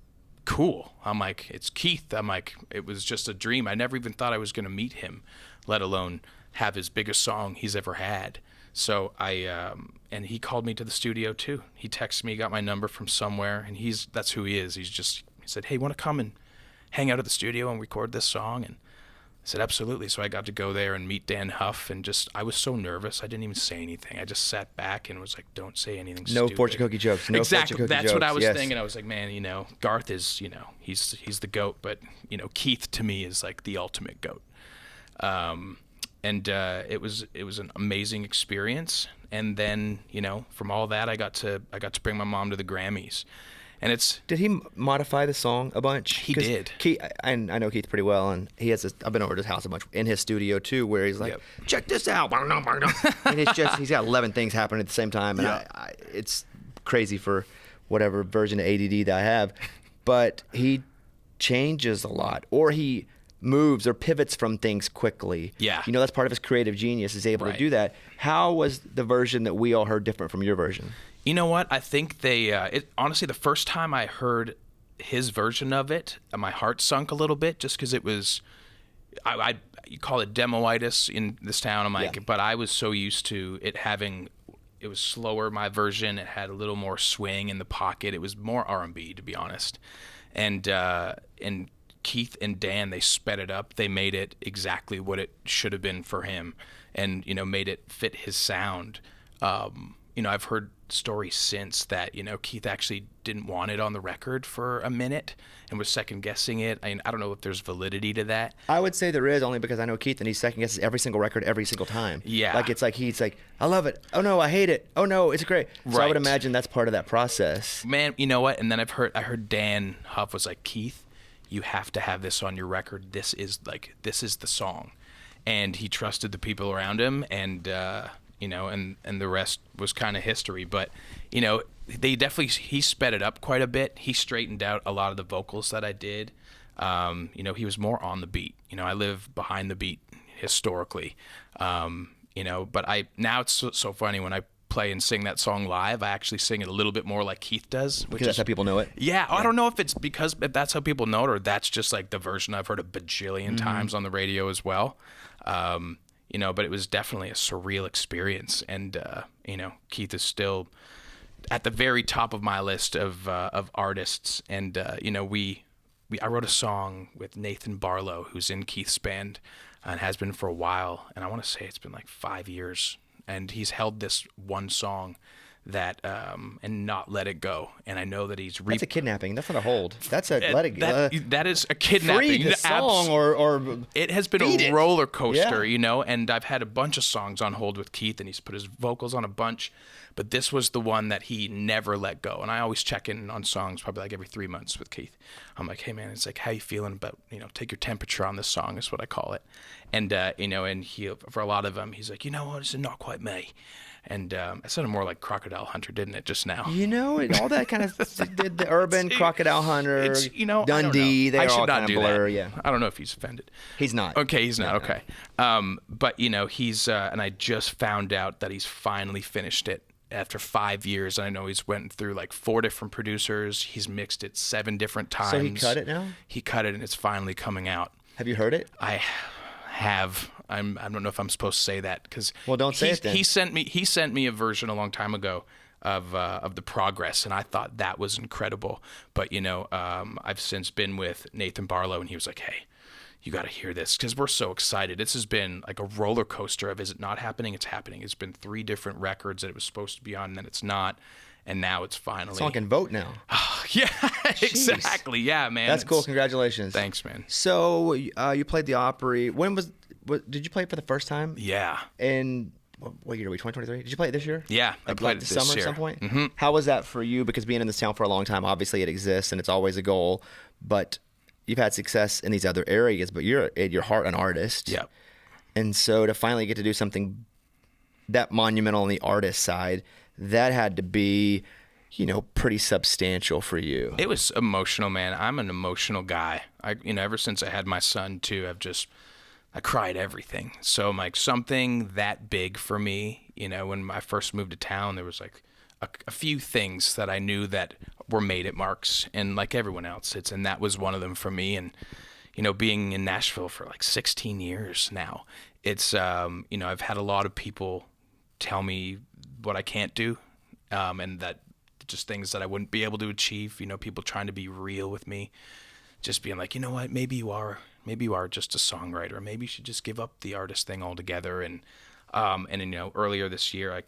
cool. I'm like, it's Keith. I'm like, it was just a dream. I never even thought I was going to meet him, let alone have his biggest song he's ever had. So and he called me to the studio too. He texted me, got my number from somewhere, and that's who he is. He said, hey, want to come and hang out at the studio and record this song? And I said, absolutely. So I got to go there and meet Dan Huff, and I was so nervous. I didn't even say anything. I just sat back and was like, don't say anything stupid. No fortune cookie jokes. No exactly. Fortune cookie That's jokes. what I was yes. thinking. I was like, man, Garth is, he's the GOAT, but, Keith to me is like the ultimate GOAT. It was an amazing experience. And then, from all that, I got to bring my mom to the Grammys. And it's... Did he modify the song a bunch? He did. Keith, and I know Keith pretty well, and he has I've been over to his house a bunch in his studio too, where he's like, check this out. And it's just, he's got 11 things happening at the same time. And it's crazy for whatever version of ADD that I have. But he changes a lot, or he moves or pivots from things quickly. Yeah. You know, that's part of his creative genius, is able to do that. How was the version that we all heard different from your version? You know what? I think honestly, the first time I heard his version of it, my heart sunk a little bit, just because it was, you call it demoitis in this town. I'm like, but I was so used to it was slower, my version. It had a little more swing in the pocket. It was more R&B, to be honest. And Keith and Dan, they sped it up. They made it exactly what it should have been for him, and, you know, made it fit his sound. You know, I've heard stories since that, you know, Keith actually didn't want it on the record for a minute and was second guessing it. I mean, I don't know if there's validity to that. I would say there is, only because I know Keith and he second guesses every single record every single time. Yeah. Like he's like, I love it. Oh no, I hate it. Oh no, it's great. So I would imagine that's part of that process. Man, you know what? And then I heard Dan Huff was like, Keith, you have to have this on your record. This is the song. And he trusted the people around him, and you know, and the rest was kind of history. But, you know, he sped it up quite a bit. He straightened out a lot of the vocals that I did. You know, he was more on the beat. You know, I live behind the beat historically. You know, but now it's so funny when I play and sing that song live, I actually sing it a little bit more like Keith does. Because that's how people know it? Yeah. I don't know if it's because that's how people know it, or that's just like the version I've heard a bajillion times on the radio as well. You know, but it was definitely a surreal experience. And, you know, Keith is still at the very top of my list of artists. And, you know, I wrote a song with Nathan Barlow, who's in Keith's band and has been for a while. And I want to say it's been like 5 years. And he's held this one song that and not let it go. And I know that that's a kidnapping. That's not a hold. That's a let it go. That is a kidnapping. Free the song or it has been a roller coaster, you know. And I've had a bunch of songs on hold with Keith, and he's put his vocals on a bunch. But this was the one that he never let go. And I always check in on songs probably like every 3 months with Keith. I'm like, hey man, it's like, how you feeling about, you know, take your temperature on this song is what I call it. And you know, and he, for a lot of them, he's like, you know what, it's not quite me. And it sounded more like Crocodile Hunter, didn't it, just now? You know, all that kind of the urban Crocodile Hunter, you know, Dundee, they're all kind of blur. That. Yeah, I don't know if he's offended. He's not. Okay, he's not. Okay, but you know, he's and I just found out that he's finally finished it after 5 years. I know he's went through like 4 different producers. He's mixed it 7 different times. So he cut it now? He cut it, and it's finally coming out. Have you heard it? I have. I don't know if I'm supposed to say that, because don't say it then. He sent me a version a long time ago of the Progress, and I thought that was incredible. But you know, I've since been with Nathan Barlow, and he was like, hey, you got to hear this, because we're so excited. This has been like a roller coaster of, is it not happening? It's happening. It's been 3 different records that it was supposed to be on, and then it's not. And now it's finally. Song can vote now. Yeah, exactly. Yeah, man. That's cool. Congratulations. Thanks, man. So you played the Opry. Did you play it for the first time? Yeah. And what year are we? 2023? Did you play it this year? Yeah, I played it this summer year. At some point. Mm-hmm. How was that for you? Because being in this town for a long time, obviously it exists and it's always a goal. But you've had success in these other areas, but you're at your heart an artist. Yeah. And so to finally get to do something that monumental on the artist side, that had to be, you know, pretty substantial for you. It was emotional, man. I'm an emotional guy. Ever since I had my son too, I cried everything. So like something that big for me, you know, when I first moved to town, there was like a few things that I knew that were made at Mark's, and like everyone else, and that was one of them for me. And, you know, being in Nashville for like 16 years now, it's, you know, I've had a lot of people tell me what I can't do, and that just things that I wouldn't be able to achieve, you know, people trying to be real with me, just being like, you know what, maybe you are just a songwriter. Maybe you should just give up the artist thing altogether. And you know, earlier this year,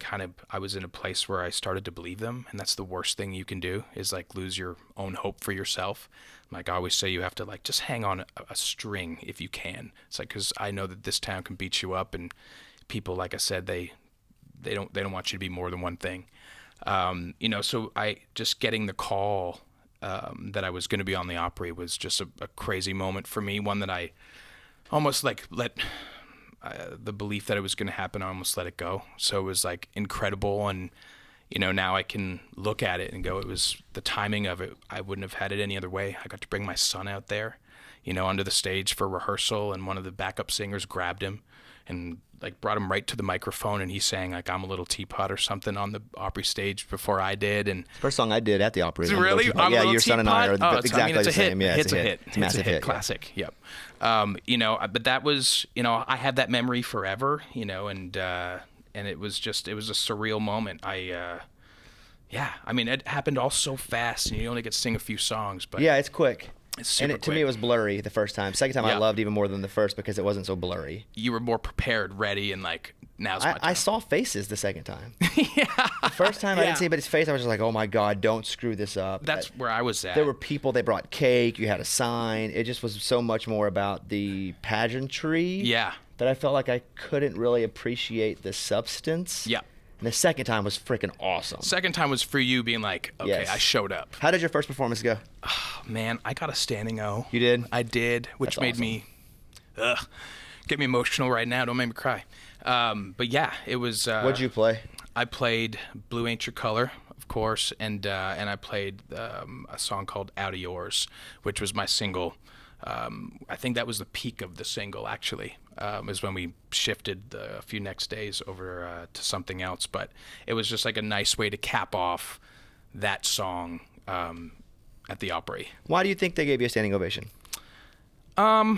I was in a place where I started to believe them, and that's the worst thing you can do, is like lose your own hope for yourself. Like I always say, you have to like just hang on a string if you can. It's like, because I know that this town can beat you up, and people, like I said, they don't want you to be more than one thing. You know, so I just getting the call that I was going to be on the Opry was just a crazy moment for me. One that I almost like let the belief that it was going to happen, I almost let it go. So it was like incredible. And, now I can look at it and go, it was the timing of it. I wouldn't have had it any other way. I got to bring my son out there, under the stage for rehearsal, and one of the backup singers grabbed him and like brought him right to the microphone, and he sang like "I'm a Little Teapot" or something on the Opry stage before I did. And first song I did at the Opry. Really? Yeah, your son and I are exactly it's the same. Yeah, it's a hit. It's a massive hit. Classic. Yeah. Yep. But that was, I have that memory forever. And it was a surreal moment. It happened all so fast, and you only get to sing a few songs. But yeah, it's quick. It's super quick. To me, it was blurry the first time. Second time, I loved even more than the first because it wasn't so blurry. You were more prepared, ready, and like, now's my time. I saw faces the second time. Yeah. The first time I didn't see anybody's face. I was just like, oh my God, don't screw this up. That's where I was at. There were people, they brought cake, you had a sign. It just was so much more about the pageantry. Yeah. That I felt like I couldn't really appreciate the substance. Yeah. And the second time was freaking awesome. Second time was for you being like, okay, yes. I showed up. How did your first performance go? Oh, man, I got a standing O. You did? I did, which That's made awesome. me, get me emotional right now. Don't make me cry. But yeah, it was. What'd you play? I played "Blue Ain't Your Color," of course, and I played a song called "Out of Yours," which was my single. I think that was the peak of the single, actually, is when we shifted a few next days over to something else. But it was just like a nice way to cap off that song at the Opry. Why do you think they gave you a standing ovation? I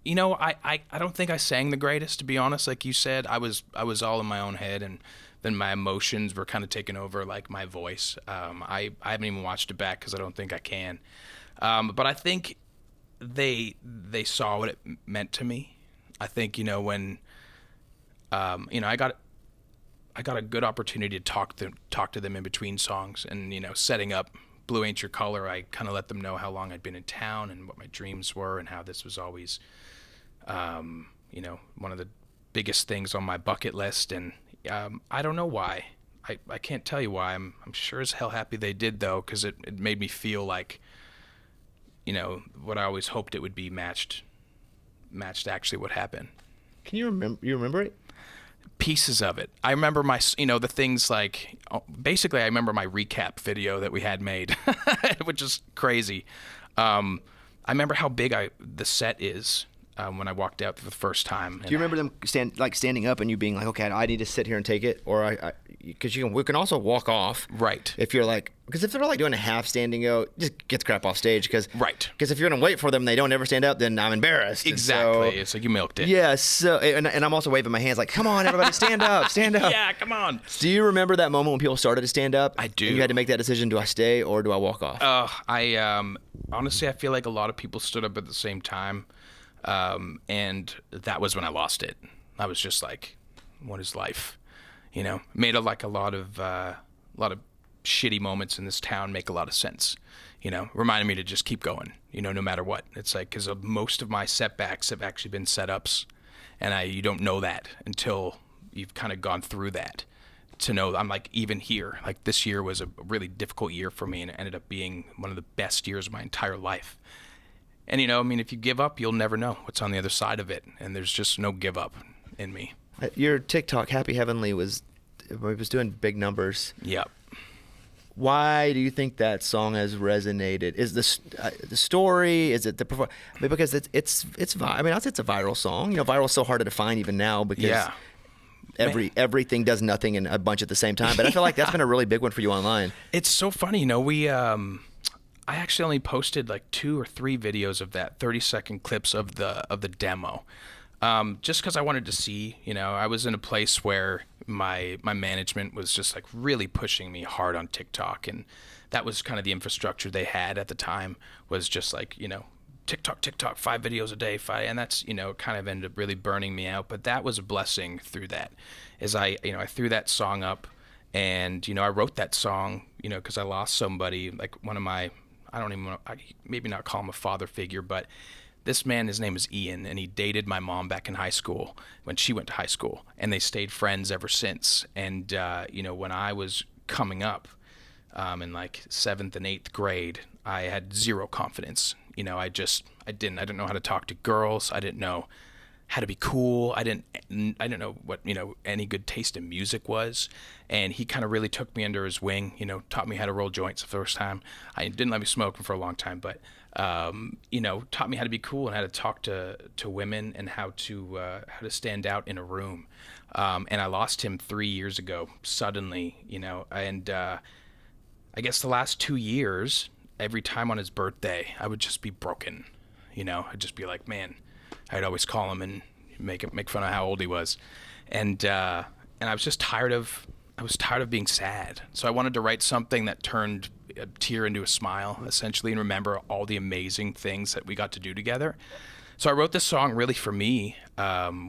don't think I sang the greatest, to be honest. Like you said, I was all in my own head, and then my emotions were kind of taking over, like my voice. I haven't even watched it back because I don't think I can. But I think they saw what it meant to me. I think when I got a good opportunity to talk to them in between songs, and setting up "Blue Ain't Your Color," I kind of let them know how long I'd been in town and what my dreams were, and how this was always one of the biggest things on my bucket list. And I don't know why. I can't tell you why. I'm sure as hell happy they did, though, because it made me feel like what I always hoped it would be matched actually what happened. Can you remember it? Pieces of it. I remember the things like, basically I remember my recap video that we had made, which is crazy. I remember how big the set is when I walked out for the first time. Do you remember them standing up and you being like, okay, I need to sit here and take it? Or because we can also walk off. Right. If you're like, because if they're like doing a half standing go, just get the crap off stage. Right. Because if you're going to wait for them and they don't ever stand up, then I'm embarrassed. Exactly. So, it's like you milked it. Yeah. So, and I'm also waving my hands like, come on, everybody, stand up, stand up. Yeah, come on. Do you remember that moment when people started to stand up? I do. And you had to make that decision, do I stay or do I walk off? Honestly, I feel like a lot of people stood up at the same time. And that was when I lost it. I was just like, what is life? Made a lot of shitty moments in this town make a lot of sense. Reminded me to just keep going, no matter what. It's like, because most of my setbacks have actually been setups, and you don't know that until you've kind of gone through that to know I'm like, even here, like this year was a really difficult year for me, and it ended up being one of the best years of my entire life. And, if you give up, you'll never know what's on the other side of it. And there's just no give up in me. Your TikTok, Happy Heavenly, was doing big numbers. Yep. Why do you think that song has resonated? Is the story? Is it the performance? Because it's I'd say it's a viral song. Viral is so hard to define even now because everything does nothing and a bunch at the same time. But I feel like that's been a really big one for you online. It's so funny. I actually only posted like 2 or 3 videos of that 30-second clips of the demo, just because I wanted to see. I was in a place where my management was just like really pushing me hard on TikTok, and that was kind of the infrastructure they had at the time. Was just like TikTok, 5 videos a day, 5, and that's kind of ended up really burning me out. But that was a blessing through that, as I threw that song up, and I wrote that song because I lost somebody, like one of my. I don't even want to, maybe not call him a father figure, but this man, his name is Ian, and he dated my mom back in high school when she went to high school, and they stayed friends ever since. And, when I was coming up, in like 7th and 8th grade, I had zero confidence. I didn't know how to talk to girls. I didn't know how to be cool. I didn't know what, any good taste in music was. And he kind of really took me under his wing, taught me how to roll joints the first time. I didn't let me smoke for a long time, but, taught me how to be cool and how to talk to women and how to stand out in a room. And I lost him 3 years ago, suddenly, and I guess the last 2 years, every time on his birthday, I would just be broken. I'd just be like, man, I'd always call him and make fun of how old he was. And I was just tired of being sad. So I wanted to write something that turned a tear into a smile, essentially, and remember all the amazing things that we got to do together. So I wrote this song really for me,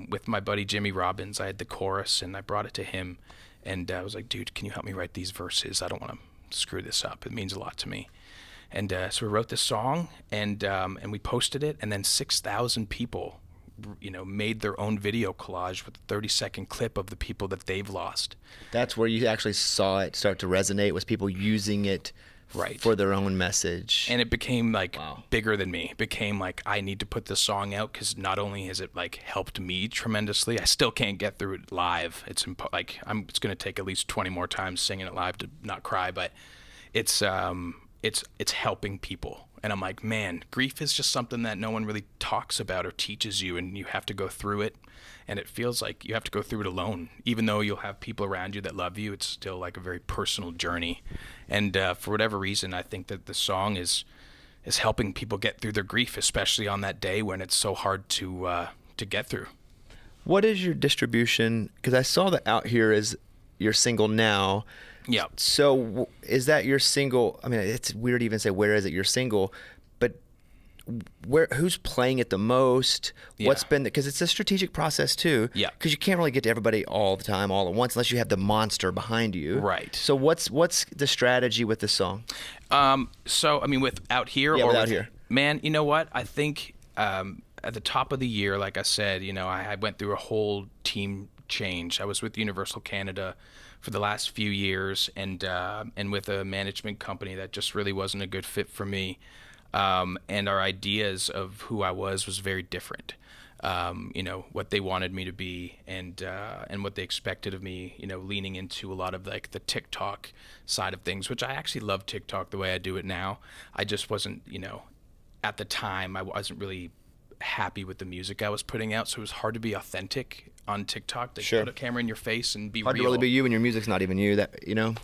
with my buddy Jimmy Robbins. I had the chorus and I brought it to him, and I was like, dude, can you help me write these verses? I don't want to screw this up. It means a lot to me. And so we wrote this song, and we posted it, and then 6,000 people, made their own video collage with a 30-second clip of the people that they've lost. That's where you actually saw it start to resonate, was people using it for their own message. And it became bigger than me. It became like, I need to put this song out, because not only has it helped me tremendously, I still can't get through it live. It's going to take at least 20 more times singing it live to not cry, but it's helping people. And I'm like, man, grief is just something that no one really talks about or teaches you, and you have to go through it. And it feels like you have to go through it alone. Even though you'll have people around you that love you, it's still like a very personal journey. And for whatever reason, I think that the song is helping people get through their grief, especially on that day when it's so hard to get through. What is your distribution? Because I saw that Out Here is your single now. Yeah. So is that your single? I mean, it's weird to even say where is it your single, but who's playing it the most? Yeah. What's been, because it's a strategic process too. Yeah. Because you can't really get to everybody all the time, all at once, unless you have the monster behind you. Right. So what's the strategy with the song? So I mean, with Out Here, or Out Here, man, you know what? I think at the top of the year, like I said, I went through a whole team change. I was with Universal Canada for the last few years, and with a management company that just really wasn't a good fit for me. And our ideas of who I was very different. What they wanted me to be, and what they expected of me, leaning into a lot of the TikTok side of things, which I actually love TikTok the way I do it now. I just wasn't, at the time, I wasn't really happy with the music I was putting out, so it was hard to be authentic on TikTok. They put a camera in your face and be hard real. To really be you, and your music's not even you.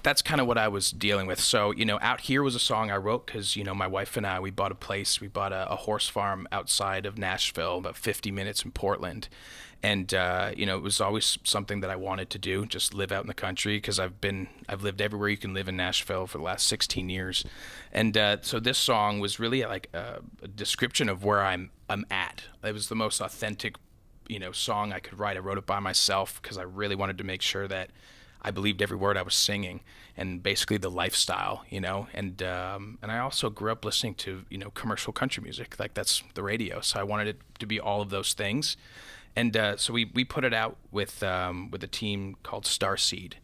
That's kind of what I was dealing with. So Out Here was a song I wrote because my wife and I, we bought a place. We bought a horse farm outside of Nashville, about 50 minutes in Portland. And it was always something that I wanted to do, just live out in the country, because I've lived everywhere you can live in Nashville for the last 16 years. And so this song was really like a description of where I'm at. It was the most authentic song I could write. I wrote it by myself because I really wanted to make sure that I believed every word I was singing, and basically the lifestyle, and I also grew up listening to, commercial country music, like that's the radio. So I wanted it to be all of those things. And so we put it out with a team called Starseed,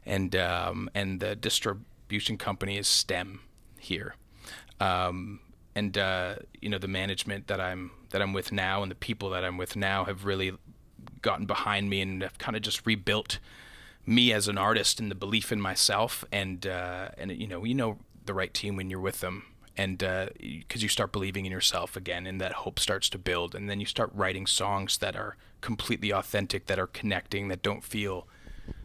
and the distribution company is STEM here. The management that I'm with now, and the people that I'm with now, have really gotten behind me and have kind of just rebuilt me as an artist and the belief in myself. And the right team when you're with them, and because you start believing in yourself again, and that hope starts to build, and then you start writing songs that are completely authentic, that are connecting, that don't feel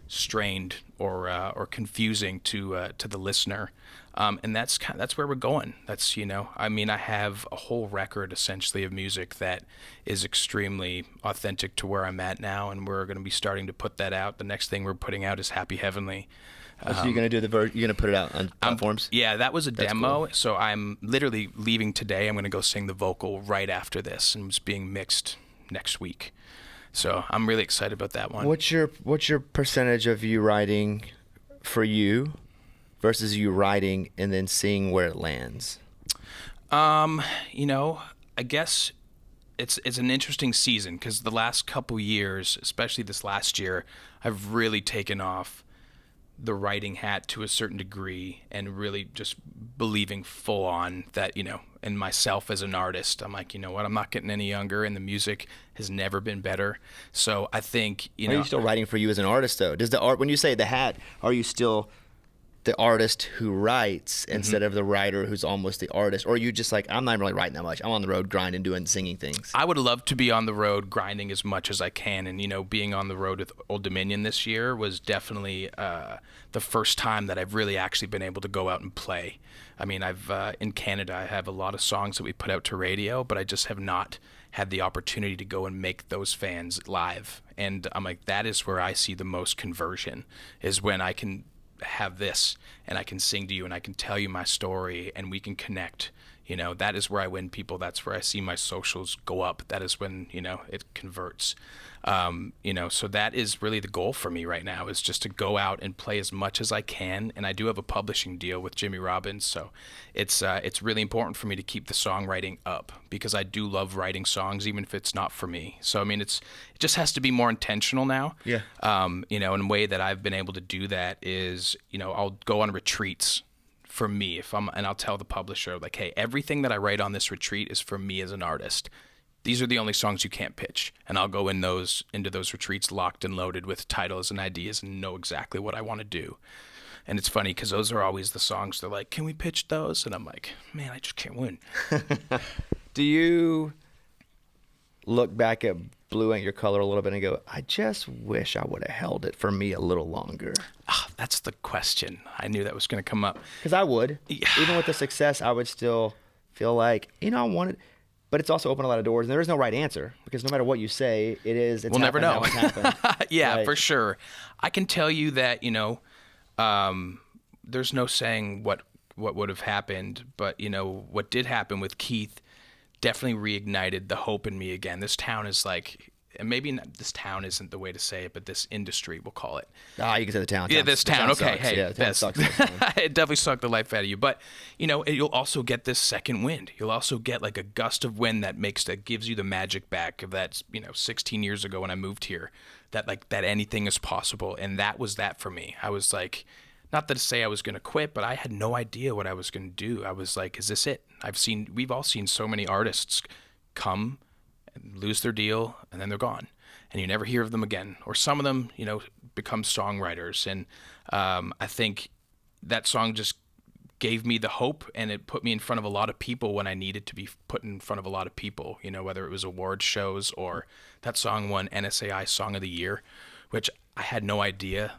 strained or confusing to the listener. And that's where we're going. That's, I have a whole record essentially of music that is extremely authentic to where I'm at now, and we're going to be starting to put that out. The next thing we're putting out is Happy Heavenly. So you're going to do you're going to put it out on platforms? Yeah, that was a demo. Cool. So I'm literally leaving today. I'm going to go sing the vocal right after this, and it's being mixed next week. So I'm really excited about that one. What's your percentage of you writing for you versus you writing and then seeing where it lands? I guess it's an interesting season, because the last couple years, especially this last year, I've really taken off the writing hat to a certain degree and really just believing full on that, in myself as an artist. I'm like, you know what, I'm not getting any younger and the music has never been better. So I think, Are you still writing for you as an artist though? Does the art, when you say the hat, are you still the artist who writes instead of the writer who's almost the artist? Or are you just like, I'm not really writing that much, I'm on the road grinding, doing singing things? I would love to be on the road grinding as much as I can. And, being on the road with Old Dominion this year was definitely the first time that I've really actually been able to go out and play. I mean, in Canada, I have a lot of songs that we put out to radio, but I just have not had the opportunity to go and make those fans live. And I'm like, that is where I see the most conversion, is when I can have this and I can sing to you and I can tell you my story and we can connect. That is where I win people. That's where I see my socials go up. That is when, it converts. So that is really the goal for me right now, is just to go out and play as much as I can. And I do have a publishing deal with Jimmy Robbins. So it's really important for me to keep the songwriting up, because I do love writing songs, even if it's not for me. So, I mean, it just has to be more intentional now. Yeah. And a way that I've been able to do that is, I'll go on retreats for me, and I'll tell the publisher, like, hey, everything that I write on this retreat is for me as an artist. These are the only songs you can't pitch. And I'll go into those retreats locked and loaded with titles and ideas and know exactly what I want to do. And it's funny because those are always the songs they're like, can we pitch those? And I'm like, man, I just can't win. Do you look back at Blue Ain't Your Color a little bit and go, I just wish I would have held it for me a little longer? That's the question. I knew that was going to come up. Because I would. Yeah. Even with the success, I would still feel like, I wanted, but it's also opened a lot of doors, and there is no right answer, because no matter what you say, it's we'll never know. Yeah, right. For sure. I can tell you that, there's no saying what would have happened, but, what did happen with Keith definitely reignited the hope in me again. This town is like, and maybe not, this town isn't the way to say it, but this industry, we'll call it. You can say the town. Yeah, this town. Okay, sucks. hey, yeah, the town sucks. It definitely sucked the life out of you. But, you'll also get this second wind. You'll also get like a gust of wind that gives you the magic back of that, 16 years ago when I moved here, that anything is possible. And that was that for me. I was like, not to say I was going to quit, but I had no idea what I was going to do. I was like, is this it? We've all seen so many artists come and lose their deal and then they're gone and you never hear of them again. Or some of them, become songwriters. And I think that song just gave me the hope, and it put me in front of a lot of people when I needed to be put in front of a lot of people, whether it was award shows, or that song won NSAI Song of the Year, which I had no idea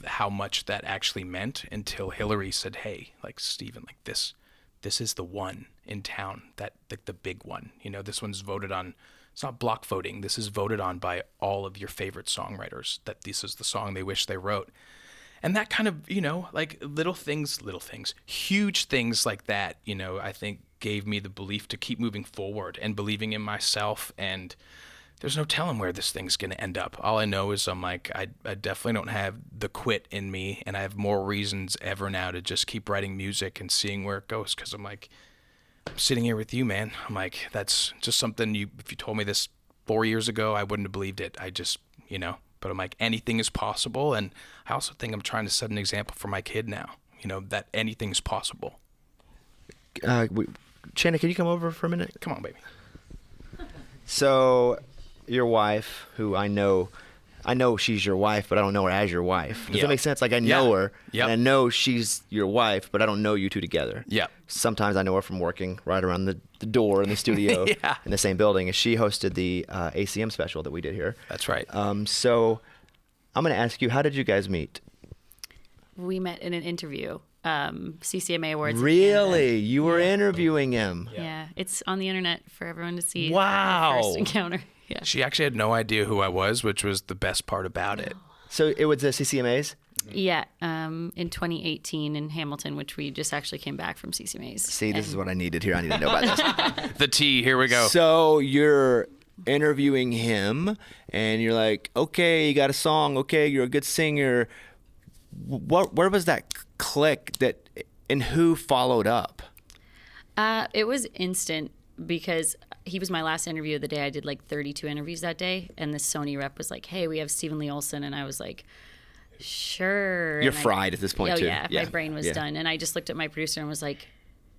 how much that actually meant until Hillary said, hey, like, Steven, like this is the one in town, that the big one, this one's voted on. It's not block voting. This is voted on by all of your favorite songwriters, that this is the song they wish they wrote. And that kind of, like little things, huge things like that, I think gave me the belief to keep moving forward and believing in myself. And there's no telling where this thing's going to end up. All I know is I'm like, I definitely don't have the quit in me, and I have more reasons ever now to just keep writing music and seeing where it goes. Because I'm like, I'm sitting here with you, man. I'm like, that's just something if you told me this 4 years ago, I wouldn't have believed it. I just, but I'm like, anything is possible. And I also think I'm trying to set an example for my kid now, that anything's possible. Shannon, can you come over for a minute? Come on, baby. So your wife, who I know she's your wife, but I don't know her as your wife. Does that make sense? Like, I know her, and I know she's your wife, but I don't know you two together. Yeah. Sometimes I know her from working right around the door in the studio in the same building. And she hosted the ACM special that we did here. That's right. So I'm going to ask you, how did you guys meet? We met in an interview, CCMA Awards. Really? You were interviewing him? Yeah. It's on the internet for everyone to see. Wow. First encounter. Yeah. She actually had no idea who I was, which was the best part about it. So it was the CCMAs? Yeah, in 2018 in Hamilton, which we just actually came back from CCMAs. See, this is what I needed here. I need to know about this. The tea, here we go. So you're interviewing him, and you're like, okay, you got a song. Okay, you're a good singer. Where was that click and who followed up? It was instant, because he was my last interview of the day. I did like 32 interviews that day, and the Sony rep was like, hey, we have Stephen Lee Olsen, and I was like, sure. You're fried at this point, too. Yeah, my brain was done. And I just looked at my producer and was like,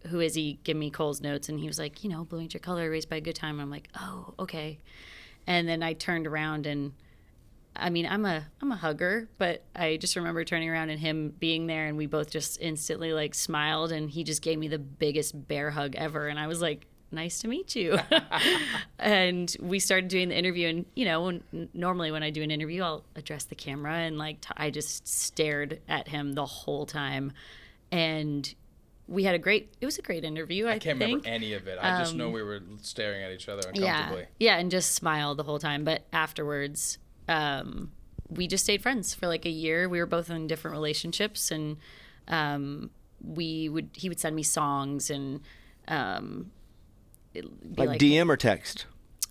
who is he? Give me Cole's notes. And he was like, Blue Ain't Your Color, Raised by a Good Time. And I'm like, oh, okay. And then I turned around and, I mean, I'm a hugger, but I just remember turning around and him being there, and we both just instantly like smiled, and he just gave me the biggest bear hug ever. And I was like, nice to meet you. And we started doing the interview, and normally when I do an interview, I'll address the camera, and like I just stared at him the whole time, and it was a great interview. I can't remember any of it. I just know we were staring at each other uncomfortably. Yeah, and just smiled the whole time. But afterwards, we just stayed friends for like a year. We were both in different relationships, and he would send me songs, and like DM or text?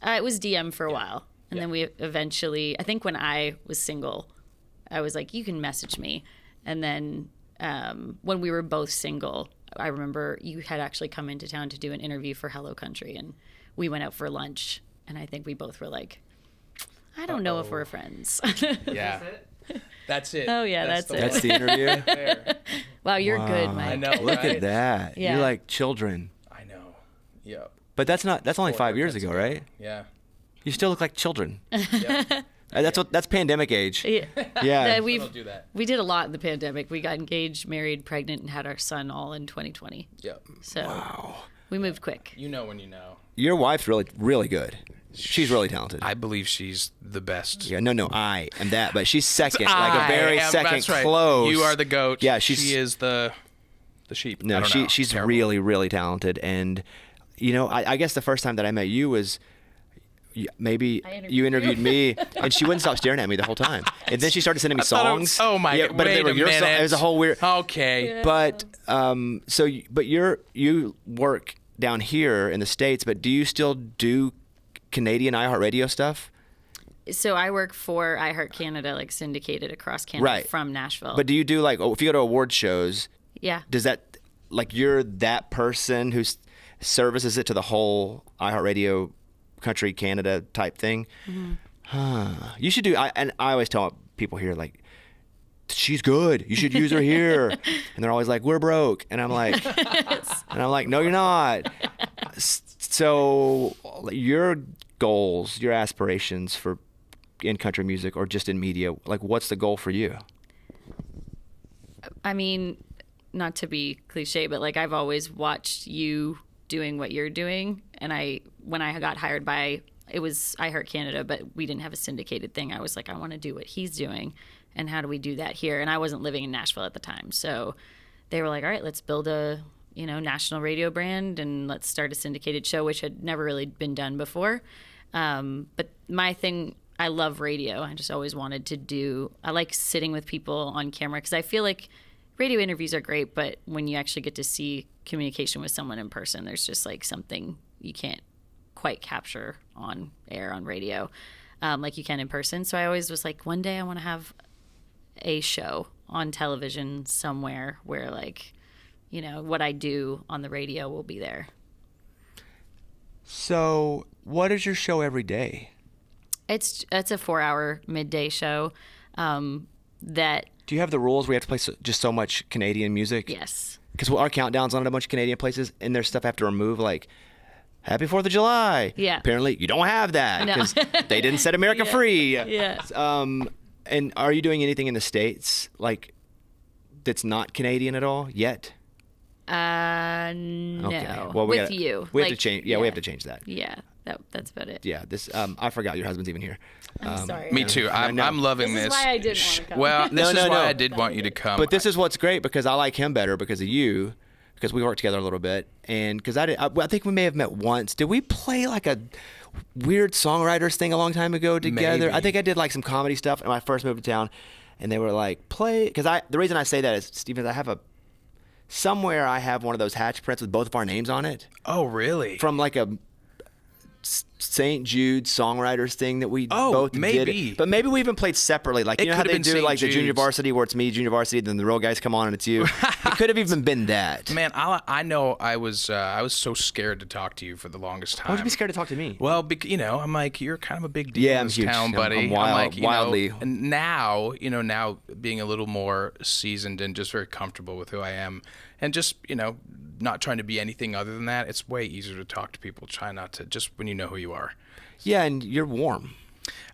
It was DM for a while. And then we eventually, I think when I was single, I was like, you can message me. And then when we were both single, I remember you had actually come into town to do an interview for Hello Country, and we went out for lunch, and I think we both were like, I don't know if we're friends. Yeah. That's it. Oh, yeah, that's it. That's the interview? Wow, you're good, Mike. I know, Look right? at that. Yeah. You're like children. I know. Yep. But that's only 5 years ago, right? Yeah. You still look like children. Yep. That's pandemic age. Yeah. Yeah. Don't do that. We did a lot in the pandemic. We got engaged, married, pregnant, and had our son all in 2020. Yep. So we moved quick. You know when you know. Your wife's really, really good. She's really talented. I believe she's the best. Yeah, no, I am that, but she's second, like a very second that's right. close. You are the goat. Yeah, she is the sheep. No, she's Terrible. really, really talented, and I guess the first time that I met you was maybe you interviewed me, and she wouldn't stop staring at me the whole time, and then she started sending me songs. Oh my! Yeah, but wait they were a your minute. songs. It was a whole weird. Okay. Yeah. But you work down here in the States, but do you still do Canadian iHeartRadio stuff? So I work for iHeart Canada, like syndicated across Canada from Nashville. But do you do like, if you go to award shows, yeah. does that, like, you're that person who services it to the whole iHeartRadio country Canada type thing? Mm-hmm. You should do, and I always tell people here, like, she's good. You should use her here. And they're always like, we're broke. And I'm like, no, you're not. So your goals, your aspirations for in country music or just in media, like, what's the goal for you? I mean, not to be cliche, but like I've always watched you doing what you're doing. And when I got hired by, it was iHeart Canada, but we didn't have a syndicated thing. I was like, I want to do what he's doing. And how do we do that here? And I wasn't living in Nashville at the time. So they were like, all right, let's build a, national radio brand, and let's start a syndicated show, which had never really been done before. But my thing, I love radio. I just always wanted to do, I like sitting with people on camera, because I feel like radio interviews are great, but when you actually get to see communication with someone in person, there's just like something you can't quite capture on air on radio like you can in person. So I always was like, one day I want to have a show on television somewhere where, like, what I do on the radio will be there. So what is your show every day? It's a 4-hour midday show that... Do you have the rules where you have to play just so much Canadian music? Yes. Because our countdown's on a bunch of Canadian places, and there's stuff I have to remove, like Happy 4th of July. Yeah. Apparently you don't have that because they didn't set America free. Yeah. And are you doing anything in the States, like, that's not Canadian at all yet? No. Okay. Well, with you. We have to change. Yeah, we have to change that. Yeah, that's about it. Yeah. This. I forgot your husband's even here. I'm sorry. Me too. I'm loving this. This is why I didn't want to come. Well, this is why I did want you to come. But this is what's great, because I like him better because of you, because we worked together a little bit, and because I think we may have met once. Did we play like a weird songwriters thing a long time ago together? Maybe. I think I did like some comedy stuff when I first moved to town, and they were like, play, because the reason I say that is, Stephen, I have one of those hatch prints with both of our names on it. Oh, really? From like a St. Jude songwriters thing that we both maybe. did. But maybe we even played separately. Like, you know how they do like the junior varsity where it's me, junior varsity, then the real guys come on and it's you. It could have even been that. Man, I know I was so scared to talk to you for the longest time. Why would you be scared to talk to me? Well, you know, I'm like, you're kind of a big deal in this town, buddy. I'm wild, wildly. And now, you know, now being a little more seasoned and just very comfortable with who I am, and just, you know, not trying to be anything other than that, it's way easier to talk to people. Try not to, just when you know who you are. Yeah, and you're warm.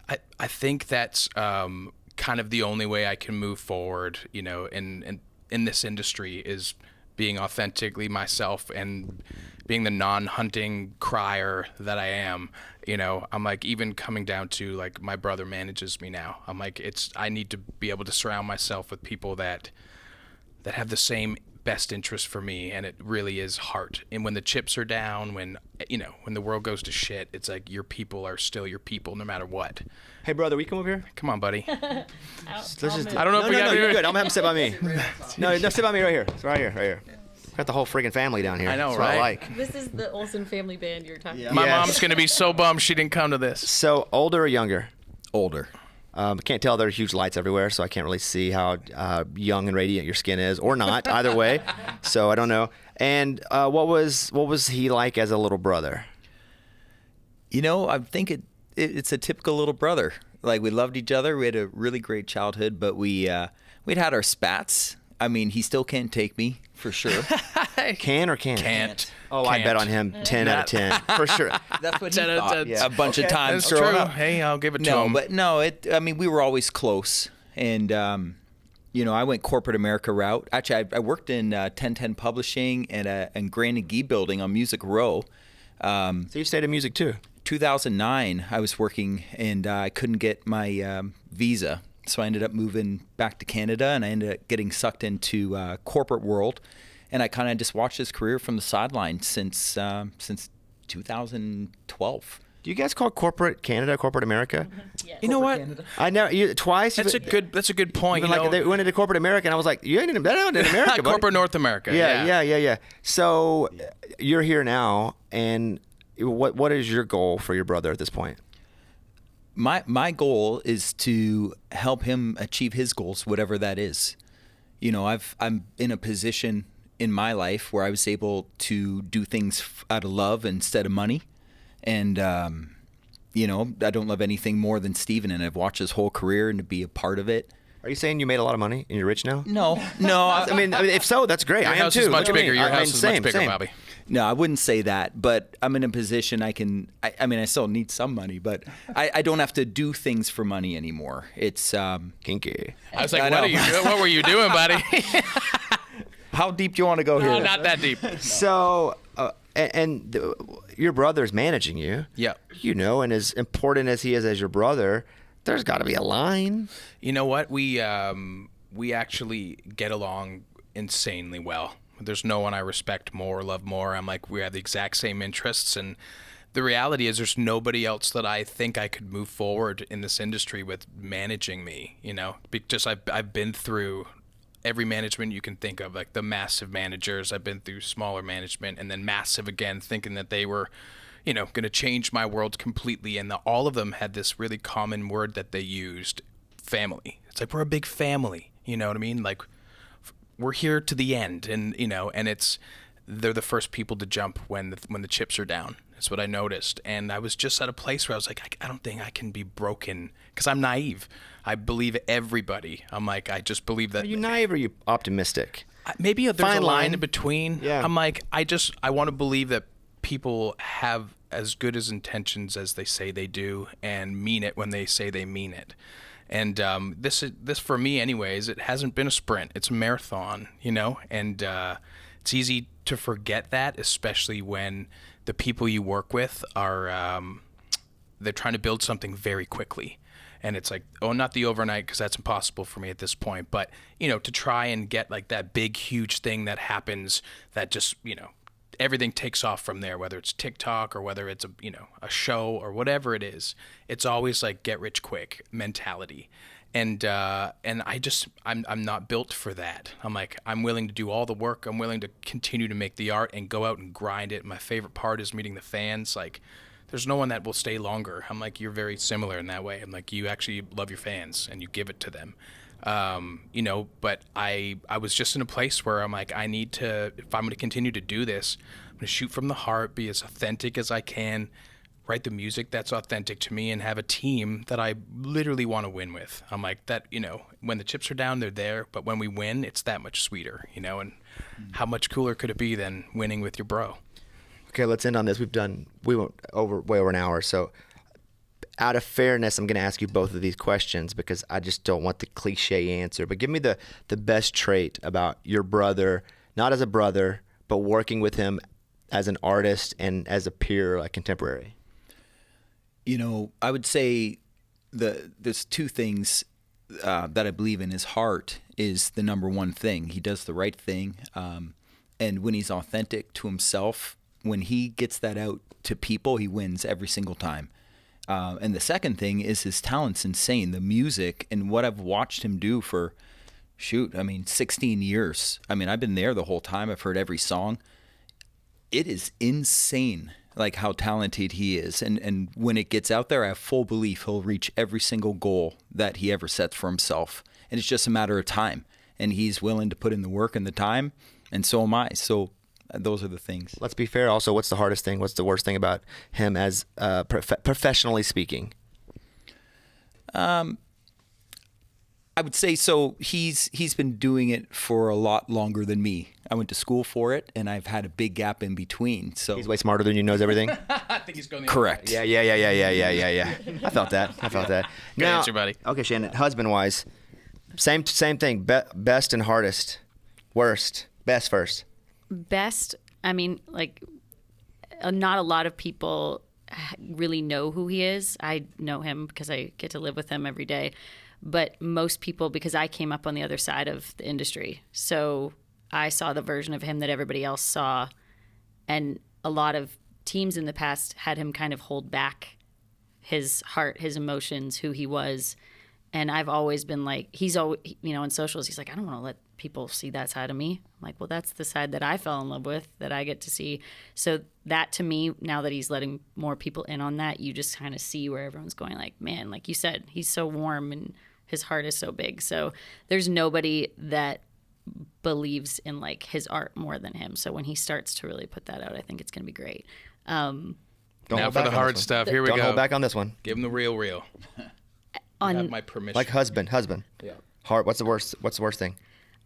I think that's kind of the only way I can move forward, you know, in this industry, is being authentically myself and being the non-hunting crier that I am. You know, I'm like, even coming down to like my brother manages me now. I'm like, I need to be able to surround myself with people that have the same best interest for me, and it really is heart. And when the chips are down, when, you know, when the world goes to shit, it's like your people are still your people no matter what. Hey, brother, we come over here? Come on, buddy. I don't know if we got you're good. I'm gonna have him sit by me. No, sit by me right here. It's right here. Got the whole friggin' family down here. I know, That's right? what I like. This is the Olsen family band you're talking about. My mom's gonna be so bummed she didn't come to this. So, older or younger? Older. I can't tell. There are huge lights everywhere, so I can't really see how young and radiant your skin is, or not. Either way, so I don't know. And what was he like as a little brother? You know, I think it's a typical little brother. Like, we loved each other. We had a really great childhood, but we'd had our spats. I mean, he still can't take me, for sure. Can or can't? Can't. Oh, I bet on him 10 out of 10 for sure. That's what he 10 out of thought 10. a bunch of times. That's growing true. up. Hey, I'll give it to No, him. but no, I mean, we were always close. And, you know, I went corporate America route. Actually, I worked in 1010 Publishing and Grand and Gee Building on Music Row. So you stayed in music too? 2009, I was working, and I couldn't get my visa. So I ended up moving back to Canada, and I ended up getting sucked into corporate world. And I kind of just watched his career from the sideline since 2012. Do you guys call corporate Canada corporate America? Yes. you know what? I know twice. That's a good point. Even You know, like they went into corporate America, and I was like, "You ain't in America, buddy." corporate North America. Yeah. So you're here now, and what is your goal for your brother at this point? My goal is to help him achieve his goals, whatever that is. You know, I'm in a position in my life where I was able to do things out of love instead of money. And, you know, I don't love anything more than Steven, and I've watched his whole career, and to be a part of it. Are you saying you made a lot of money and you're rich now? No. I mean, if so, that's great. Your I am house too. is much Look at me. bigger. Your I mean, house is much bigger, same. Bobby. No, I wouldn't say that, but I'm in a position I mean, I still need some money, but I don't have to do things for money anymore. It's, Kinky. I was like, what were you doing, buddy? how deep do you want to go here? No, not that deep. So, your brother's managing you. Yeah. You know, and as important as he is as your brother, there's got to be a line. You know what? We actually get along insanely well. There's no one I respect more or love more. I'm like, we have the exact same interests, and the reality is there's nobody else that I think I could move forward in this industry with managing me, you know? Just I've been through every management you can think of, like the massive managers. I've been through smaller management, and then massive again, thinking that they were, you know, going to change my world completely. And all of them had this really common word that they used: family. It's like, we're a big family. You know what I mean? Like, we're here to the end, and you know, and they're the first people to jump when the chips are down. That's what I noticed, and I was just at a place where I was like, I don't think I can be broken, because I'm naive. I believe everybody. I'm like, I just believe that. Are you naive or are you optimistic? Maybe there's Fine a line. line in between. Yeah. I'm like, I want to believe that people have as good as intentions as they say they do, and mean it when they say they mean it. And this for me, anyways, it hasn't been a sprint. It's a marathon, you know. And it's easy to forget that, especially when the people you work with are they're trying to build something very quickly. And it's like, oh, not the overnight, because that's impossible for me at this point. But, you know, to try and get like that big, huge thing that happens that just, you know, everything takes off from there, whether it's TikTok or whether it's a show or whatever it is. It's always like get rich quick mentality. And I'm not built for that. I'm like, I'm willing to do all the work. I'm willing to continue to make the art and go out and grind it. My favorite part is meeting the fans. Like, there's no one that will stay longer. I'm like, you're very similar in that way. I'm like, you actually love your fans and you give it to them. But I was just in a place where I'm like, I need to, if I'm going to continue to do this, I'm going to shoot from the heart, be as authentic as I can, write the music that's authentic to me, and have a team that I literally want to win with. I'm like, that, when the chips are down, they're there, but when we win, it's that much sweeter, and how much cooler could it be than winning with your bro? Okay, let's end on this. We went way over an hour, so out of fairness, I'm going to ask you both of these questions because I just don't want the cliche answer. But give me the best trait about your brother, not as a brother, but working with him as an artist and as a peer, like contemporary. I would say there's two things that I believe in. His heart is the number one thing. He does the right thing. And when he's authentic to himself, when he gets that out to people, he wins every single time. And the second thing is his talent's insane. The music and what I've watched him do for, 16 years. I've been there the whole time. I've heard every song. It is insane, like how talented he is. And when it gets out there, I have full belief he'll reach every single goal that he ever sets for himself. And it's just a matter of time. And he's willing to put in the work and the time, and so am I. So those are the things. Let's be fair. Also, what's the hardest thing? What's the worst thing about him as professionally speaking? I would say so. He's been doing it for a lot longer than me. I went to school for it, and I've had a big gap in between. So he's way smarter than you. Knows everything. I think he's going the correct. Yeah. I felt that. Good Now, answer, buddy. Okay, Shannon. Husband-wise, same thing. Best and hardest. Worst. Best first. Best, not a lot of people really know who he is. I know him because I get to live with him every day. But most people, because I came up on the other side of the industry, so I saw the version of him that everybody else saw. And a lot of teams in the past had him kind of hold back his heart, his emotions, who he was. And I've always been like, he's always, in socials, he's like, I don't want to let people see that side of me. I'm like, well, that's the side that I fell in love with, that I get to see. So that, to me, now that he's letting more people in on that, you just kind of see where everyone's going, like, man, like you said, he's so warm and his heart is so big. So there's nobody that believes in like his art more than him. So when he starts to really put that out, I think it's going to be great. Now for the hard stuff. Here we go. Don't hold back on this one. Give him the real. You have my permission. Like husband. Yeah. Heart. What's the worst thing?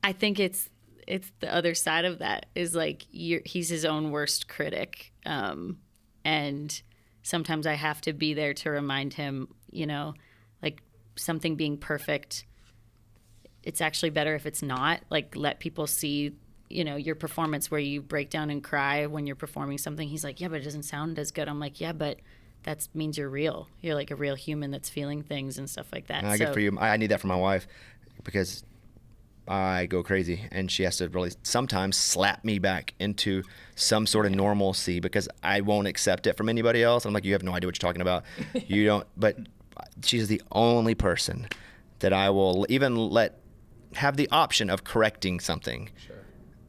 I think it's the other side of that is like he's his own worst critic. And sometimes I have to be there to remind him, like something being perfect, it's actually better if it's not. Like let people see, your performance where you break down and cry when you're performing something. He's like, yeah, but it doesn't sound as good. I'm like, yeah, but that means you're real. You're like a real human that's feeling things and stuff like that. Good for you. I need that from my wife because I go crazy and she has to really sometimes slap me back into some sort of normalcy because I won't accept it from anybody else. I'm like, you have no idea what you're talking about. You don't, but she's the only person that I will even have the option of correcting something. Sure.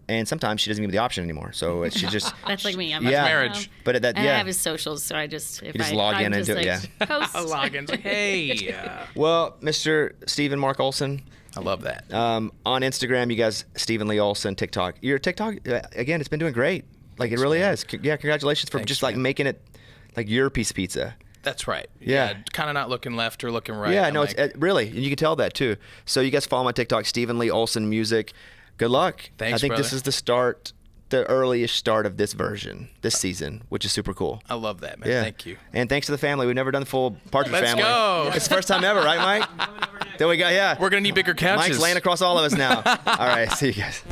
And sometimes she doesn't give me the option anymore. So she just that's like me. I'm marriage. But I have his socials, so I just log in and do it. Yeah. Post. Log in. Hey. Well, Mr. Stephen Mark Olsen. I love that. On Instagram, you guys, Stephen Lee Olsen, TikTok. Your TikTok, again, it's been doing great. Like it really has. Yeah, congratulations for like making it like your piece of pizza. That's right. Yeah. Kind of not looking left or looking right. Yeah, it's really, and you can tell that too. So you guys follow my TikTok, Stephen Lee Olsen Music. Good luck. Thanks, I think brother. This is the earliest start of this season, which is super cool. I love that, man. Yeah. Thank you. And thanks to the family. We've never done the full Partridge family. Let's go. It's the first time ever, right, Mike? Then we got, We're going to need bigger couches. Mike's laying across all of us now. All right, see you guys.